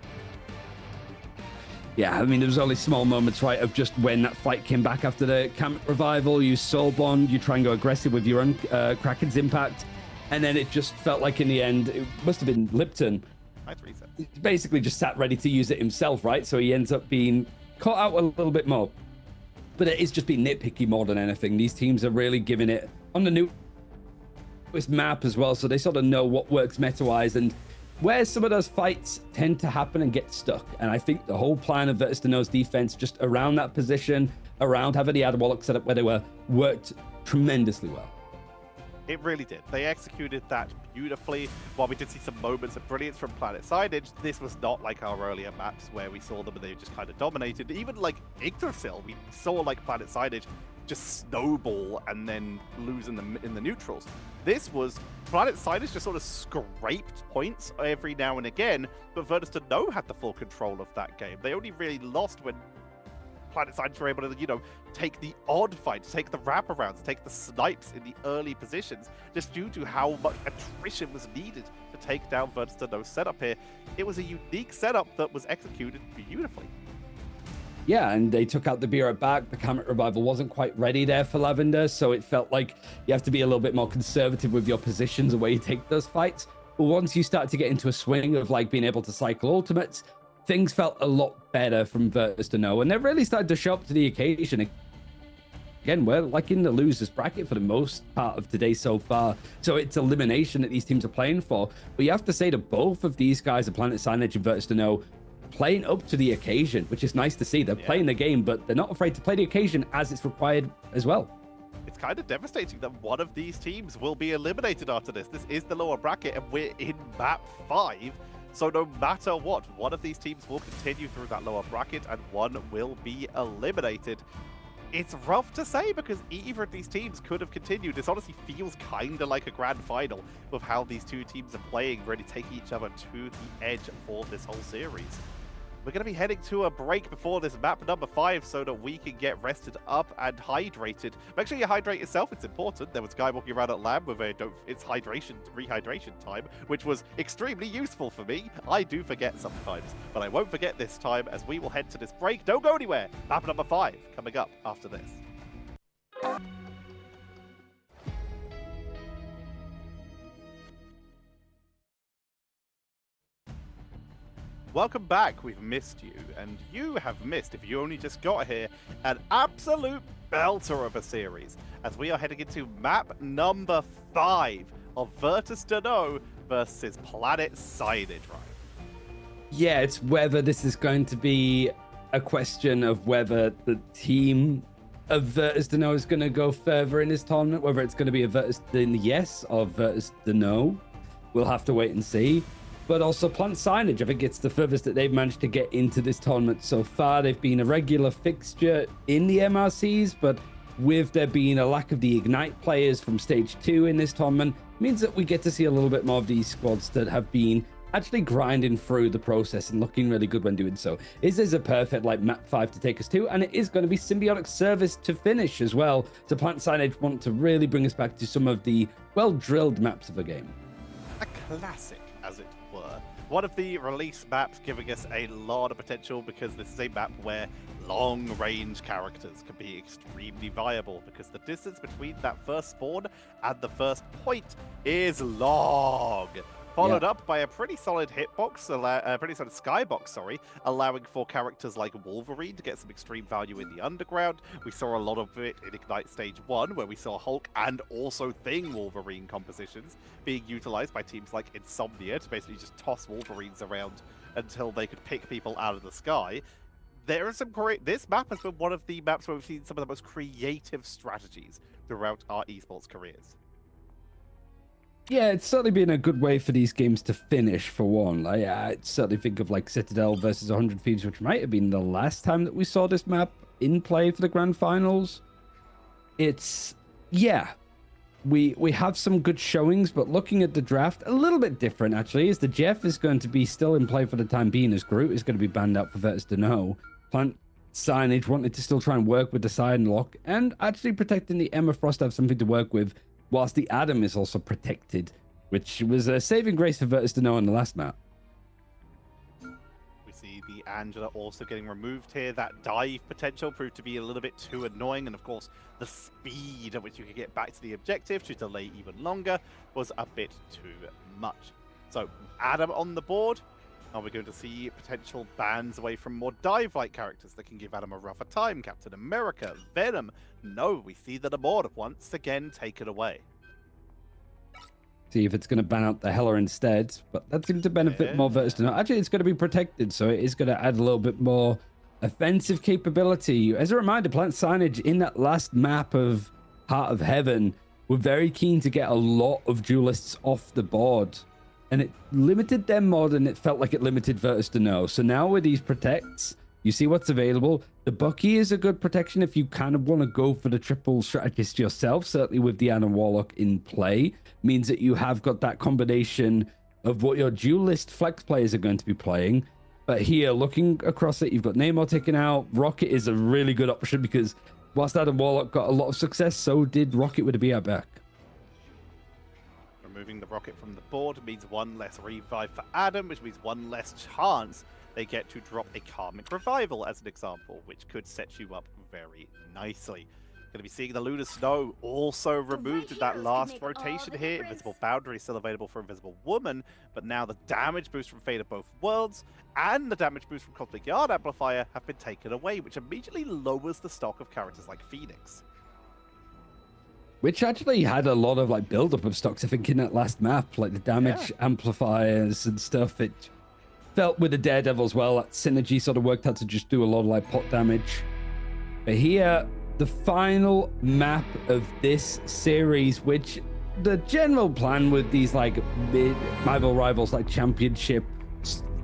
Yeah, I mean, there was only small moments, right, of just when that fight came back after the camp revival, you soul bond, you try and go aggressive with your own Kraken's impact, and then it just felt like in the end, it must have been Lipton. Nice reset. Basically just sat ready to use it himself, right? So he ends up being caught out a little bit more. But it is just being nitpicky more than anything. These teams are really giving it on the newest map as well, so they sort of know what works meta-wise and where some of those fights tend to happen and get stuck. And I think the whole plan of VirtuesDno's defense just around that position, around having the Adam Warlock set up where they were, worked tremendously well. It really did. They executed that beautifully. While we did see some moments of brilliance from Planet Sainage, this was not like our earlier maps where we saw them and they just kind of dominated. Even like Yggdrasil, we saw like Planet Sainage just snowball and then lose in the neutrals. This was Planet Sainage just sort of scraped points every now and again, but VirtuesDno had the full control of that game. They only really lost when Planet Sainage were able to, you know, take the odd fight, take the wraparounds, take the snipes in the early positions, just due to how much attrition was needed to take down VirtuesDno's setup here. It was a unique setup that was executed beautifully. Yeah, and they took out the Bureau back. The Kamet Revival wasn't quite ready there for Lavender, so it felt like you have to be a little bit more conservative with your positions and where you take those fights. But once you start to get into a swing of like being able to cycle ultimates, things felt a lot better from VirtuesDno, and they really started to show up to the occasion. Again, we're like in the losers bracket for the most part of today so far, so it's elimination that these teams are playing for. But you have to say that both of these guys, the Planet Sainage and VirtuesDno, playing up to the occasion, which is nice to see. They're playing the game, but they're not afraid to play the occasion as it's required as well. It's kind of devastating that one of these teams will be eliminated after this. This is the lower bracket, and we're in map 5. So no matter what, one of these teams will continue through that lower bracket and one will be eliminated. It's rough to say because either of these teams could have continued. This honestly feels kind of like a grand final with how these two teams are playing, really taking each other to the edge for this whole series. We're going to be heading to a break before this map number 5 so that we can get rested up and hydrated. Make sure you hydrate yourself, it's important. There was a guy walking around at lab with it's rehydration time, which was extremely useful for me. I do forget sometimes, but I won't forget this time as we will head to this break. Don't go anywhere. Map number 5 coming up after this. Welcome back. We've missed you, and you have missed, if you only just got here, an absolute belter of a series, as we are heading into map number 5 of VirtuesDno versus Planet Sainage, right? Yeah, it's whether this is going to be a question of whether the team of VirtuesDno is going to go further in this tournament, whether it's going to be a VirtuesDno yes or VirtuesDno. We'll have to wait and see. But also Planet Sainage, I think it's the furthest that they've managed to get into this tournament so far. They've been a regular fixture in the MRCs, but with there being a lack of the Ignite players from Stage 2 in this tournament, means that we get to see a little bit more of these squads that have been actually grinding through the process and looking really good when doing so. This is a perfect like map 5 to take us to, and it is going to be Symbiotic Service to finish as well. So Planet Sainage want to really bring us back to some of the well-drilled maps of the game. A classic, as it were. One of the release maps giving us a lot of potential because this is a map where long-range characters can be extremely viable because the distance between that first spawn and the first point is long. Followed up by a pretty solid hitbox, pretty solid skybox, sorry, allowing for characters like Wolverine to get some extreme value in the underground. We saw a lot of it in Ignite Stage 1, where we saw Hulk and also Thing Wolverine compositions being utilized by teams like Insomnia to basically just toss Wolverines around until they could pick people out of the sky. There are some great... This map has been one of the maps where we've seen some of the most creative strategies throughout our esports careers. Yeah, it's certainly been a good way for these games to finish, for one. I certainly think of like Citadel versus 100 Thieves, which might have been the last time that we saw this map in play for the grand finals. It's, yeah, we have some good showings, but looking at the draft, a little bit different, actually, is the Jeff is going to be still in play for the time being, as Groot is going to be banned out for VirtuesDno. Planet Sainage wanted to still try and work with the side and lock, and actually protecting the Emma Frost to have something to work with, whilst the Adam is also protected, which was a saving grace for VirtuesDno in the last map. We see the Angela also getting removed here. That dive potential proved to be a little bit too annoying, and of course, the speed at which you could get back to the objective to delay even longer was a bit too much. So, Adam on the board. Are we going to see potential bans away from more dive-like characters that can give Adam a rougher time? Captain America, Venom. No, we see that the board once again taken away. See if it's going to ban out the Hela instead, but that seems to benefit more VirtuesDno. Actually, it's going to be protected, so it is going to add a little bit more offensive capability. As a reminder, Planet Sainage in that last map of Heart of Heaven were very keen to get a lot of duelists off the board, and it limited them more than it felt like it limited VirtuesDno. So now with these protects, you see what's available. The Bucky is a good protection if you kind of want to go for the triple strategist yourself, certainly with the Adam Warlock in play. Means that you have got that combination of what your duelist flex players are going to be playing. But here, looking across it, you've got Namor taken out. Rocket is a really good option because whilst Adam Warlock got a lot of success, so did Rocket with a BR back. Removing the Rocket from the board means one less revive for Adam, which means one less chance they get to drop a Karmic Revival as an example, which could set you up very nicely. Going to be seeing the Lunar Snow also removed in that last rotation here. Invisible Boundary still available for Invisible Woman, but now the damage boost from Fate of Both Worlds and the damage boost from Cosmic Yard Amplifier have been taken away, which immediately lowers the stock of characters like Phoenix. Which actually had a lot of like build-up of stocks, I think, in that last map, like the damage amplifiers and stuff. It felt with the Daredevil as well, that synergy sort of worked out to just do a lot of like pot damage. But here, the final map of this series, which the general plan with these like rival rivals like championship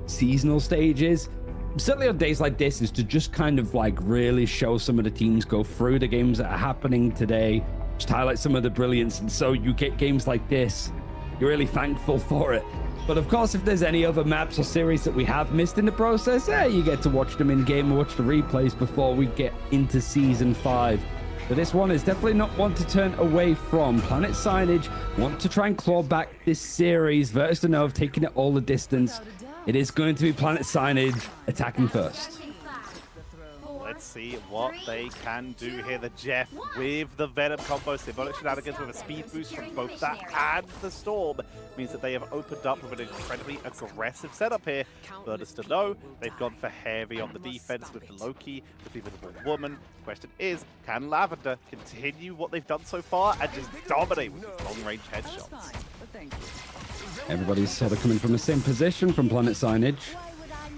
seasonal stages, certainly on days like this, is to just kind of like really show some of the teams go through the games that are happening today, just highlight some of the brilliance, and so you get games like this, you're really thankful for it. But of course, if there's any other maps or series that we have missed in the process, you get to watch them in game and watch the replays before we get into Season 5. But this one is definitely not one to turn away from. Planet Sainage want to try and claw back this series. VirtuesDno have taken it all the distance. It is going to be Planet Sainage attacking first. Let's see what they can do here. The Jeff with the Venom combo, Symbolic Shenanigans with a speed boost from both that and the Storm means that they have opened up with an incredibly aggressive setup here. VirtuesDno, they've gone for heavy on the defense with the Loki, with the Invisible Woman. Question is, can Lavender continue what they've done so far and just dominate with these long-range headshots? Everybody's sort of coming from the same position from Planet Sainage.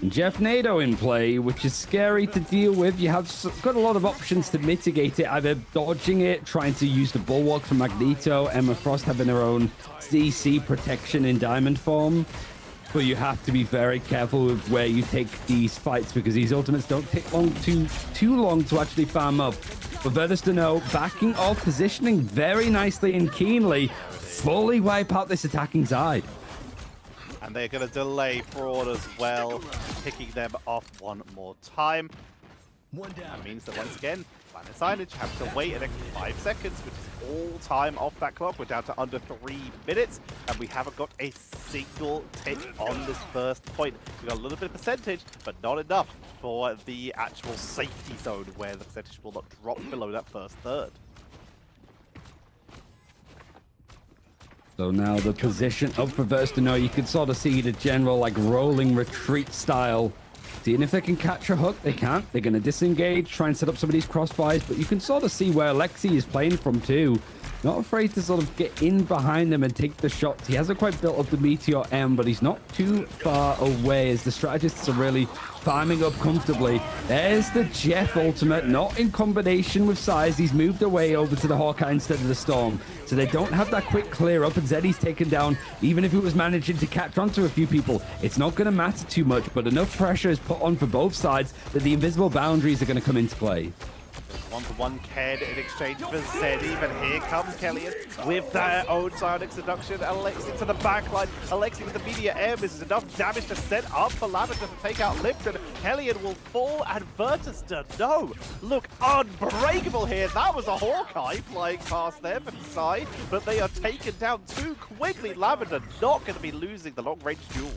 Jeff Nado in play, which is scary to deal with. You have got a lot of options to mitigate it, either dodging it, trying to use the Bulwark for Magneto, Emma Frost having her own CC protection in diamond form. But you have to be very careful with where you take these fights because these ultimates don't take too long to actually farm up. But VirtuesDno backing off, positioning very nicely and keenly, fully wipe out this attacking side. And they're going to delay Fraud as well, picking them off one more time. That means that once again, Planet Sainage have to wait an extra 5 seconds, which is all time off that clock. We're down to under 3 minutes, and we haven't got a single tick on this first point. We've got a little bit of percentage, but not enough for the actual safety zone, where the percentage will not drop below that first third. So now the position up for VirtuesDno, you can sort of see the general like rolling retreat style. Seeing if they can catch a hook. They can't. They're going to disengage, try and set up some of these crossfires, but you can sort of see where Alexi is playing from too. Not afraid to sort of get in behind them and take the shots. He hasn't quite built up the Meteor M, but he's not too far away as the strategists are really farming up comfortably. There's the Jeff ultimate, not in combination with Size. He's moved away over to the Hawkeye instead of the Storm. So they don't have that quick clear up, and Zeddy's taken down. Even if it was managing to catch onto a few people, it's not going to matter too much, but enough pressure is put on for both sides that the invisible boundaries are going to come into play. One-to-one Ked in exchange for Zeddy, but here comes Kellyan with their own Psionic Seduction. Alexi to the backline. Alexi with the media air. This is enough damage to set up for Lavender to take out Lipton. Kellyan will fall, and VirtuesDno look unbreakable here. That was a Hawkeye flying past them and side, but they are taken down too quickly. Lavender not going to be losing the long-range duel.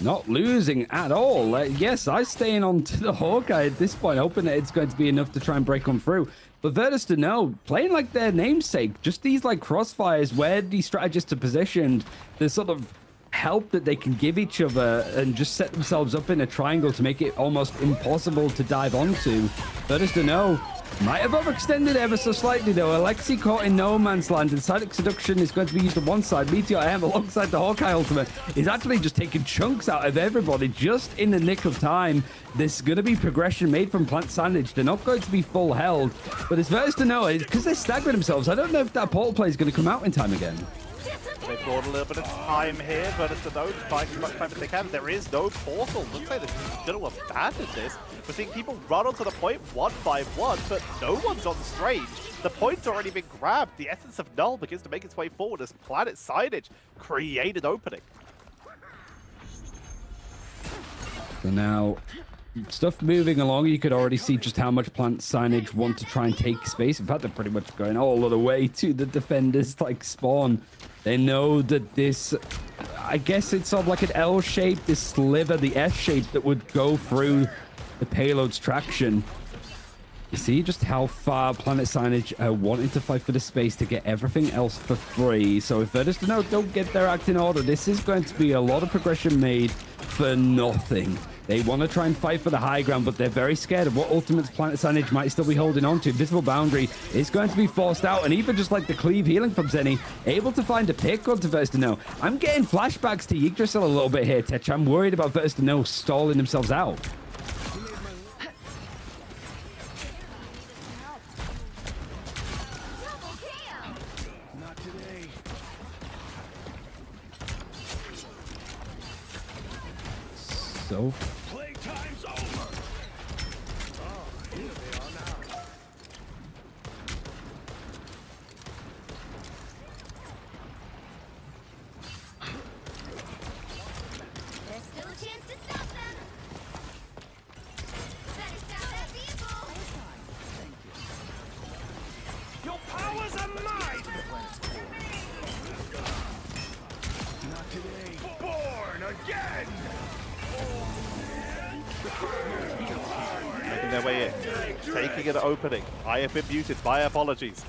Not losing at all. Yes, I'm staying on to the Hawkeye at this point, hoping that it's going to be enough to try and break on through. But VirtuesDno playing like their namesake, just these like crossfires where the strategists are positioned, the sort of help that they can give each other and just set themselves up in a triangle to make it almost impossible to dive onto. VirtuesDno might have overextended ever so slightly though. Alexi caught in no man's land, and Psionic Seduction is going to be used on one side. Meteor M alongside the Hawkeye ultimate is actually just taking chunks out of everybody just in the nick of time. There's going to be progression made from Plant Sainage. They're not going to be full held, but it's VirtuesDno, because they staggered themselves. I don't know if that portal play is going to come out in time again. They brought a little bit of time here, but it's the nodes buying as much time as they can. There is no portal. Looks like they're going to abandon this. We're seeing people run onto the point 1-5-1, but no one's on Strange. The point's already been grabbed. The essence of Null begins to make its way forward as Planet Signage create an opening. So now, stuff moving along. You could already see just how much Plant Signage want to try and take space. In fact, they're pretty much going all of the way to the defenders like spawn. They know that this, I guess it's sort of like an L shape, this sliver, the S shape that would go through the payload's traction. You see just how far Planet Signage are wanting to fight for the space to get everything else for free. So if VirtuesDno don't get their act in order, this is going to be a lot of progression made for nothing. They want to try and fight for the high ground, but they're very scared of what ultimates Planet Sainage might still be holding on to. Invisible Boundary is going to be forced out, and even just like the cleave healing from Zenny, able to find a pick onto VirtuesDno. I'm getting flashbacks to Yggdrasil a little bit here, Tetch. I'm worried about VirtuesDno stalling themselves out. Not today. So Playtime's over. Oh, here they are now. There's still a chance to stop them. Better stop that vehicle. Your powers are mine. Not today. Born again. Making their way in, taking an opening. I have been muted, my apologies.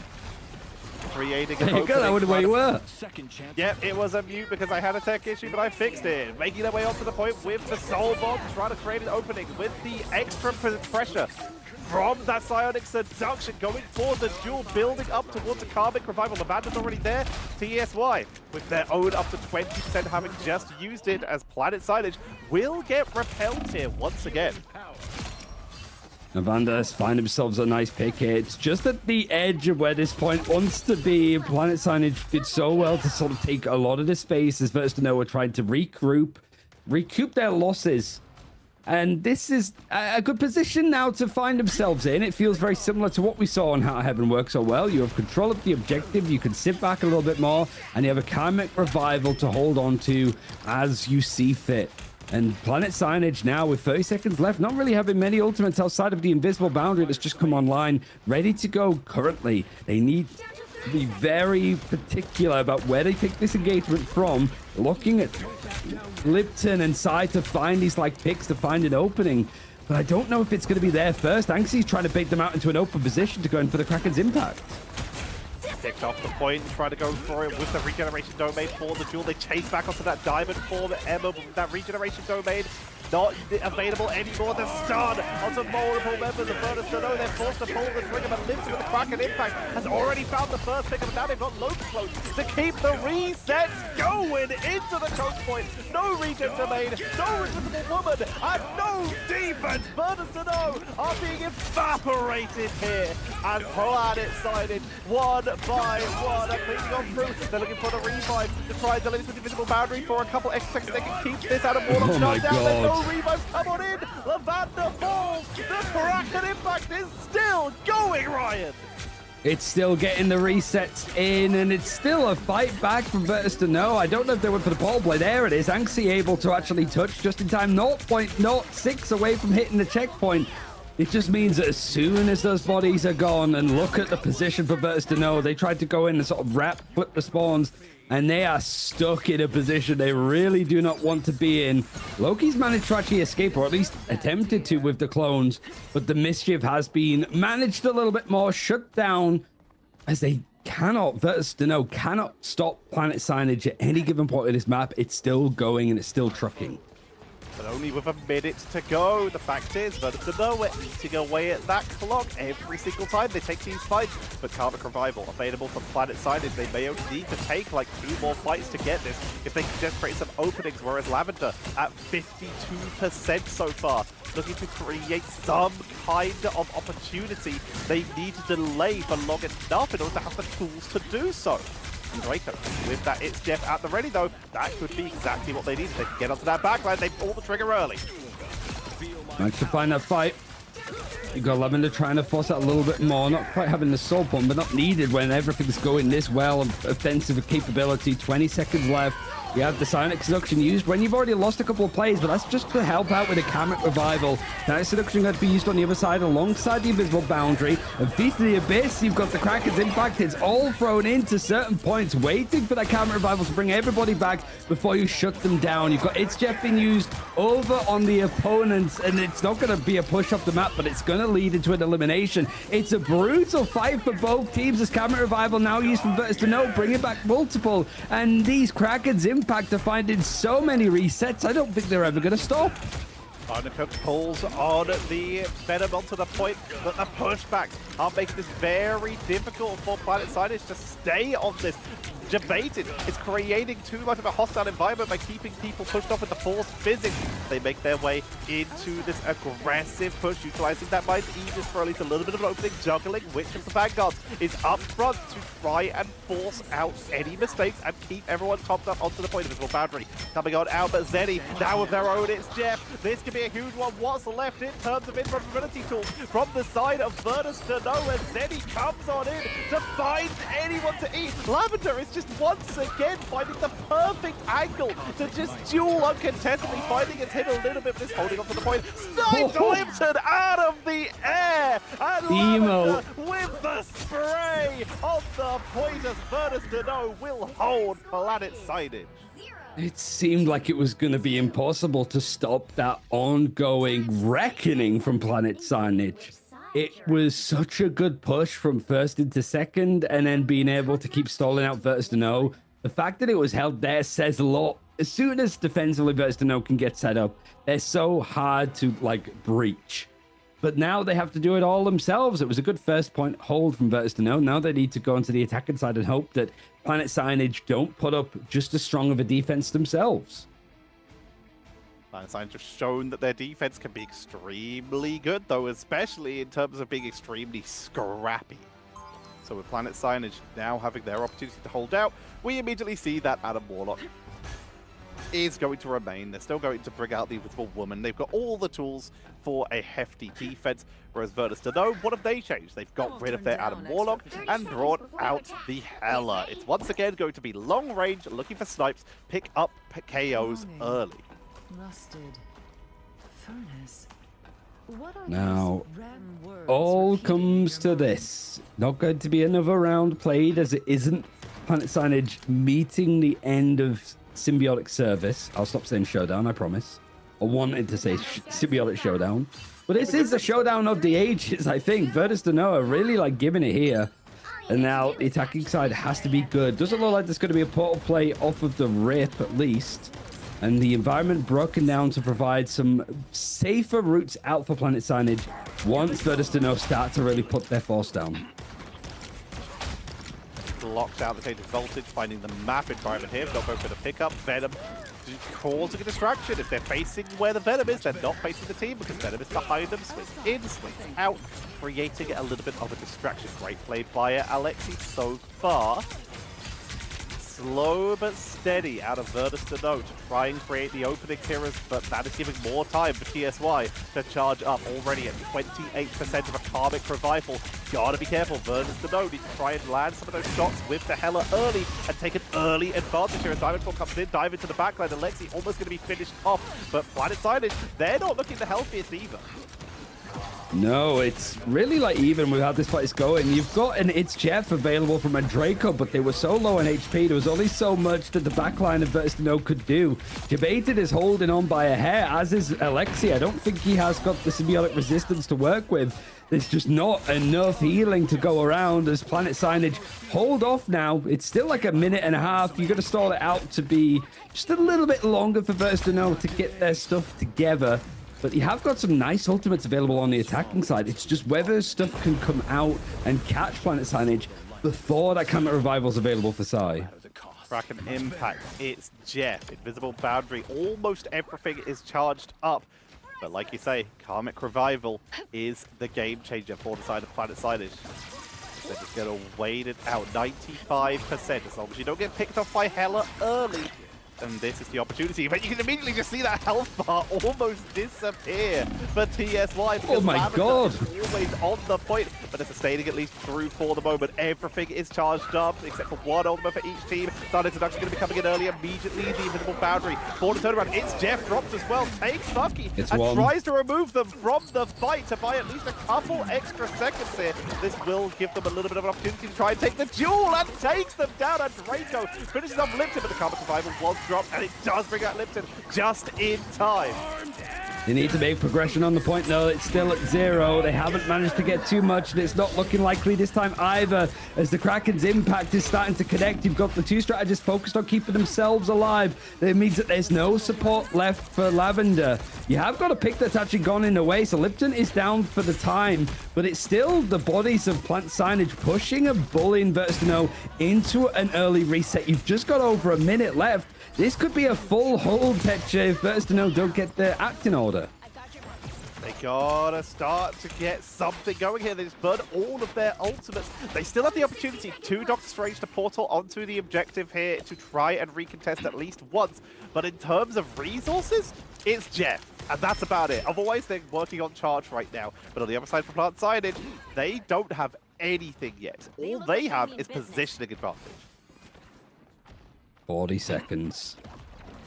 Creating an opening. I wonder where you were. Second chance. Yep, it was a mute because I had a tech issue, but I fixed it. Making their way onto the point with the Soul Bomb, trying to create an opening with the extra pressure from that Psionic Seduction, going for the duel, building up towards a Karmic Revival. The Bandit's already there. TSY, with their own up to 20%, having just used it as Planet Signage, will get repelled here once again. Novandas find themselves a nice pick here. It's just at the edge of where this point wants to be. Planet Signage did so well to sort of take a lot of the space as VirtuesDno were trying to recoup their losses. And this is a good position now to find themselves in. It feels very similar to what we saw on How Heaven Works so well. You have control of the objective, you can sit back a little bit more, and you have a Karmic Revival to hold on to as you see fit. And Planet Signage now with 30 seconds left, not really having many ultimates outside of the Invisible Boundary that's just come online, ready to go currently. They need to be very particular about where they take this engagement from, looking at Lipton and Sai to find these like picks to find an opening. But I don't know if it's going to be there first. Anxie's trying to bait them out into an open position to go in for the Kraken's impact. picked off the point, try to go for it with the regeneration domain for the duel. They chase back onto that diamond for Emma with that regeneration domain. Not available anymore. The stun onto multiple members of VirtuesDno. They're forced to pull the trigger, but Lives with the Kraken impact has already found the first pick, and now they've got loads close to keep the resets going into the choke point. No regen domain, no invisible woman, and no defense. VirtuesDno are being evaporated here, and Planet Sainage one by one are cleaning on through. They're looking for the revive to try and delay this with the invisible boundary for a couple extra seconds. They can keep this out of Warlock. Oh my God. No revives, come on in! Lavender falls! The Kraken impact is still going, Ryan! It's still getting the resets in, and it's still a fight back from VirtuesDno. I don't know if they went for the pole play. There it is. Anxi able to actually touch just in time. 0.06 away from hitting the checkpoint. It just means that as soon as those bodies are gone, and look at the position for VirtuesDno, they tried to go in and sort of flip the spawns, and they are stuck in a position they really do not want to be in. Loki's managed to actually escape, or at least attempted to with the clones, but the mischief has been managed a little bit more, shut down, as they cannot, VirtuesDno cannot stop Planet Sainage at any given point in this map. It's still going and it's still trucking. But only with a minute to go. The fact is, VirtuesDno are eating away at that clock every single time they take these fights. But Karmic Revival available for Planet Sainage. They may only need to take like 2 more fights to get this if they can just create some openings, whereas Lavender at 52% so far, looking to create some kind of opportunity. They need to delay for long enough in order to have the tools to do so. Draco with that It's Jeff at the ready though. That could be exactly what they need. They can get onto that backline. They pull the trigger early. Managed to find that fight. You got Lavender trying to force out a little bit more, not quite having the soul pump, but not needed when everything's going this well. Offensive capability, 20 seconds left. You have the Silent Seduction used when you've already lost a couple of plays, but that's just to help out with a Karmic Revival. Silent Seduction got to be used on the other side alongside the Invisible Boundary. And Feast of the Abyss, you've got the Kraken's impact. It's all thrown into certain points, waiting for that Karmic Revival to bring everybody back before you shut them down. You've got It's Jeff being used over on the opponents, and it's not going to be a push off the map, but it's going to lead into an elimination. It's a brutal fight for both teams as Karmic Revival now used from VirtuesDno, bringing back multiple, and these Kraken's impact are finding so many resets. I don't think they're ever going to stop. Undercooked pulls on the Venom onto the point, but the pushbacks are making this very difficult for Planet Sainage to stay on this. Debated. It's creating too much of a hostile environment by keeping people pushed off with the force physics. They make their way into this aggressive push, utilizing that Mind's Aegis for at least a little bit of an opening, juggling which of the Vanguards is up front to try and force out any mistakes and keep everyone topped up onto the point of Invisible Boundary. Coming on out, but Zeddy now with their own It's Jeff. This could be a huge one. What's left in terms of invulnerability tools from the side of VirtuesDno as Zeddy comes on in to find anyone to eat. Lavender is just once again finding the perfect angle to just duel uncontestedly, finding its hit a little bit, but it's holding on to the point. Sniped Limpton out of the air, and Lavender with the spray on the point as VirtuesDno will hold Planet Sainage. It seemed like it was going to be impossible to stop that ongoing reckoning from Planet Sainage. It was such a good push from first into second, and then being able to keep stalling out VirtuesDno. The fact that it was held there says a lot. As soon as defensively VirtuesDno can get set up, they're so hard to like breach. But now they have to do it all themselves. It was a good first point hold from VirtuesDno. Now they need to go onto the attacking side and hope that Planet Sainage don't put up just as strong of a defense themselves. Planet Sainage have shown that their defense can be extremely good, though, especially in terms of being extremely scrappy. So with Planet Sainage now having their opportunity to hold out, we immediately see that Adam Warlock is going to remain. They're still going to bring out the Invisible Woman. They've got all the tools for a hefty defense, whereas VirtuesDno, what have they changed? They've got rid of their Adam Warlock and brought out the Hella. It's once again going to be long range, looking for snipes, pick up KOs early. Rusted furnace. What are Now, these red words all repeating comes in to your mind? this. Not going to be another round played, as it isn't Planet Sainage meeting the end of Symbiotic Service. I'll stop saying showdown, I promise. I wanted to say Symbiotic Showdown. But this is a showdown of the ages, I think. VirtuesDno are really like giving it here. And now the attacking side has to be good. Doesn't look like there's going to be a portal play off of the rip, at least. And the environment broken down to provide some safer routes out for Planet Signage once VirtuesDno start to really put their force down. Locks out the change of voltage, finding the map environment here. Not going for the pickup. Venom causing a distraction. If they're facing where the Venom is, they're not facing the team because Venom is behind them. Swings in, swings out, creating a little bit of a distraction. Great play by Alexi so far. Slow but steady out of VirtuesDno to try and create the opening here, but that is giving more time for TSY to charge up. Already at 28% of a Karmic Revival. Gotta be careful, VirtuesDno need to try and land some of those shots with the Hela early and take an early advantage here as Diamondfall comes in, dive into the backline. Alexi almost going to be finished off, but Planet Signage, they're not looking the healthiest either. No, it's really like even with how this fight is going. You've got an It's Jeff available from a Draco, but they were so low on HP. There was only so much that the backline of VirtuesDno could do. Debated is holding on by a hair, as is Alexi. I don't think he has got the symbiotic resistance to work with. There's just not enough healing to go around as Planet Signage hold off now. It's still like a minute and a half. You're going to stall it out to be just a little bit longer for VirtuesDno to get their stuff together. But you have got some nice ultimates available on the attacking side. It's just whether stuff can come out and catch Planet Signage before that Karmic Revival's available for Sai. Kraken Impact, it's Jeff. Invisible Boundary, almost everything is charged up. But like you say, Karmic Revival is the game changer for the side of Planet Signage. They're just going to wait it out. 95%, as long as you don't get picked off by Hela early. And this is the opportunity, but you can immediately just see that health bar almost disappear for TSY. Oh my god! Is always on the point, but they're sustaining at least through for the moment. Everything is charged up, except for one ultimate for each team. That introduction going to be coming in early immediately. The invisible boundary for the turnaround. It's Jeff drops as well, takes Bucky, and tries to remove them from the fight to buy at least a couple extra seconds here. This will give them a little bit of an opportunity to try and take the duel, and takes them down. And Draco finishes off Lipton, but the Karmic Revival was dropped, and it does bring out Lipton just in time. They need to make progression on the point, though. It's still at 0. They haven't managed to get too much, and it's not looking likely this time either, as the Kraken's impact is starting to connect. You've got the two strategists focused on keeping themselves alive. That means that there's no support left for Lavender. You have got a pick that's actually gone in the way, so Lipton is down for the time, but it's still the bodies of Plant Signage pushing a bullying VirtuesDno into an early reset. You've just got over a minute left. This could be a full hold Tetcher if VirtuesDno don't get their act in order. They gotta start to get something going here. They just burned all of their ultimates. They still have the opportunity to Doctor Strange to portal onto the objective here to try and recontest at least once. But in terms of resources, it's Jeff. And that's about it. Otherwise, they're working on charge right now. But on the other side for Plant Signage, they don't have anything yet. All they have is positioning advantage. 40 seconds.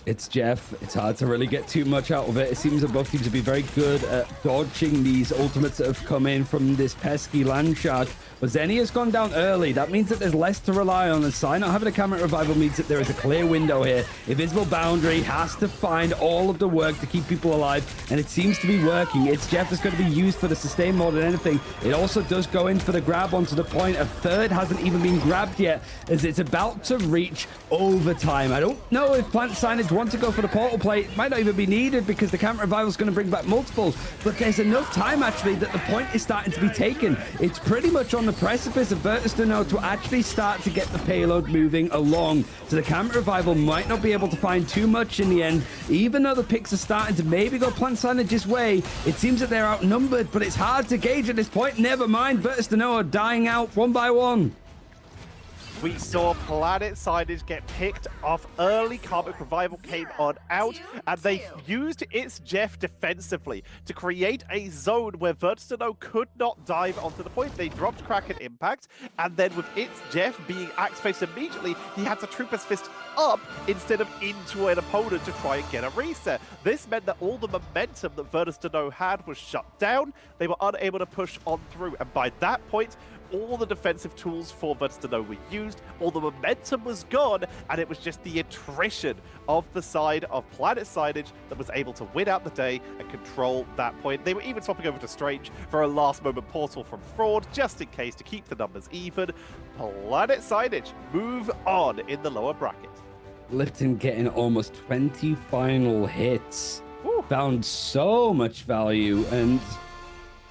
It's Jeff. It's hard to really get too much out of it. It seems that both teams to be very good at dodging these ultimates that have come in from this pesky land shark. But Zenny has gone down early. That means that there's less to rely on. And Sai not having a Karmic Revival means that there is a clear window here. Invisible Boundary has to find all of the work to keep people alive. And it seems to be working. It's Jeff that's going to be used for the sustain more than anything. It also does go in for the grab onto the point. A third hasn't even been grabbed yet, as it's about to reach overtime. I don't know if Plant Signage want to go for the portal play. It might not even be needed because the Karmic Revival is going to bring back multiples. But there's enough time actually that the point is starting to be taken. It's pretty much on the precipice of VirtuesDno to actually start to get the payload moving along. So the Karmic Revival might not be able to find too much in the end. Even though the picks are starting to maybe go Plant Signage's way, it seems that they're outnumbered, but it's hard to gauge at this point. Never mind, VirtuesDno are dying out one by one. We saw Planet Signage get picked off early. Karmic Revival came on out, and they used its Jeff defensively to create a zone where VirtuesDno could not dive onto the point. They dropped Kraken Impact, and then with its Jeff being axe-faced immediately, he had to Trooper's Fist up instead of into an opponent to try and get a reset. This meant that all the momentum that VirtuesDno had was shut down. They were unable to push on through, and by that point, all the defensive tools for VirtuesDno were used, all the momentum was gone, and it was just the attrition of the side of Planet Sainage that was able to win out the day and control that point. They were even swapping over to Strange for a last-moment portal from Fraud, just in case to keep the numbers even. Planet Sainage move on in the lower bracket. Lipton getting almost 20 final hits. Woo. Found so much value, and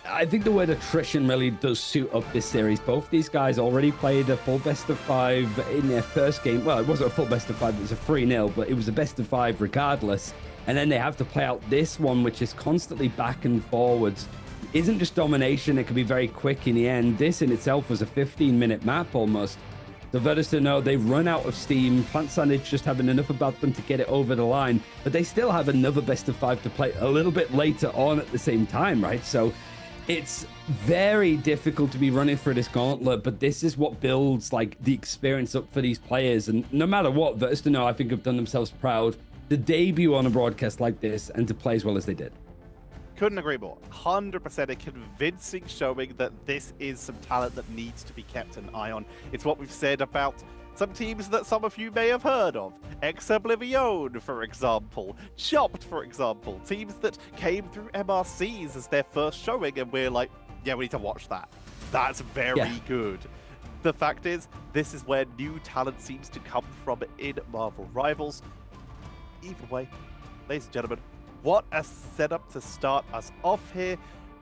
I think the word attrition really does suit up this series. Both these guys already played a full best of 5 in their first game. Well, it wasn't a full best of 5, it was a 3-0, but it was a best of 5 regardless. And then they have to play out this one, which is constantly back and forwards. It isn't just domination, it can be very quick in the end. This in itself was a 15-minute map almost. The VirtuesDno, they've run out of steam. Planet Sainage just having enough about them to get it over the line, but they still have another best of 5 to play a little bit later on at the same time, right? So it's very difficult to be running through this gauntlet, but this is what builds like the experience up for these players. And no matter what, VirtuesDno, I think, have done themselves proud to debut on a broadcast like this and to play as well as they did. Couldn't agree more. 100% a convincing showing that this is some talent that needs to be kept an eye on. It's what we've said about some teams that some of you may have heard of. Ex-Oblivion, for example. Chopped, for example. Teams that came through MRCs as their first showing, and we're like, yeah, we need to watch that. That's very good. The fact is, this is where new talent seems to come from in Marvel Rivals. Either way, ladies and gentlemen, what a setup to start us off here.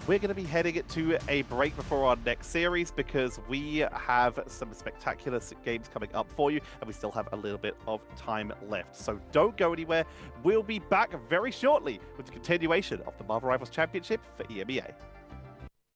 We're going to be heading to a break before our next series because we have some spectacular games coming up for you, and we still have a little bit of time left. So don't go anywhere. We'll be back very shortly with the continuation of the Marvel Rivals Championship for EMEA.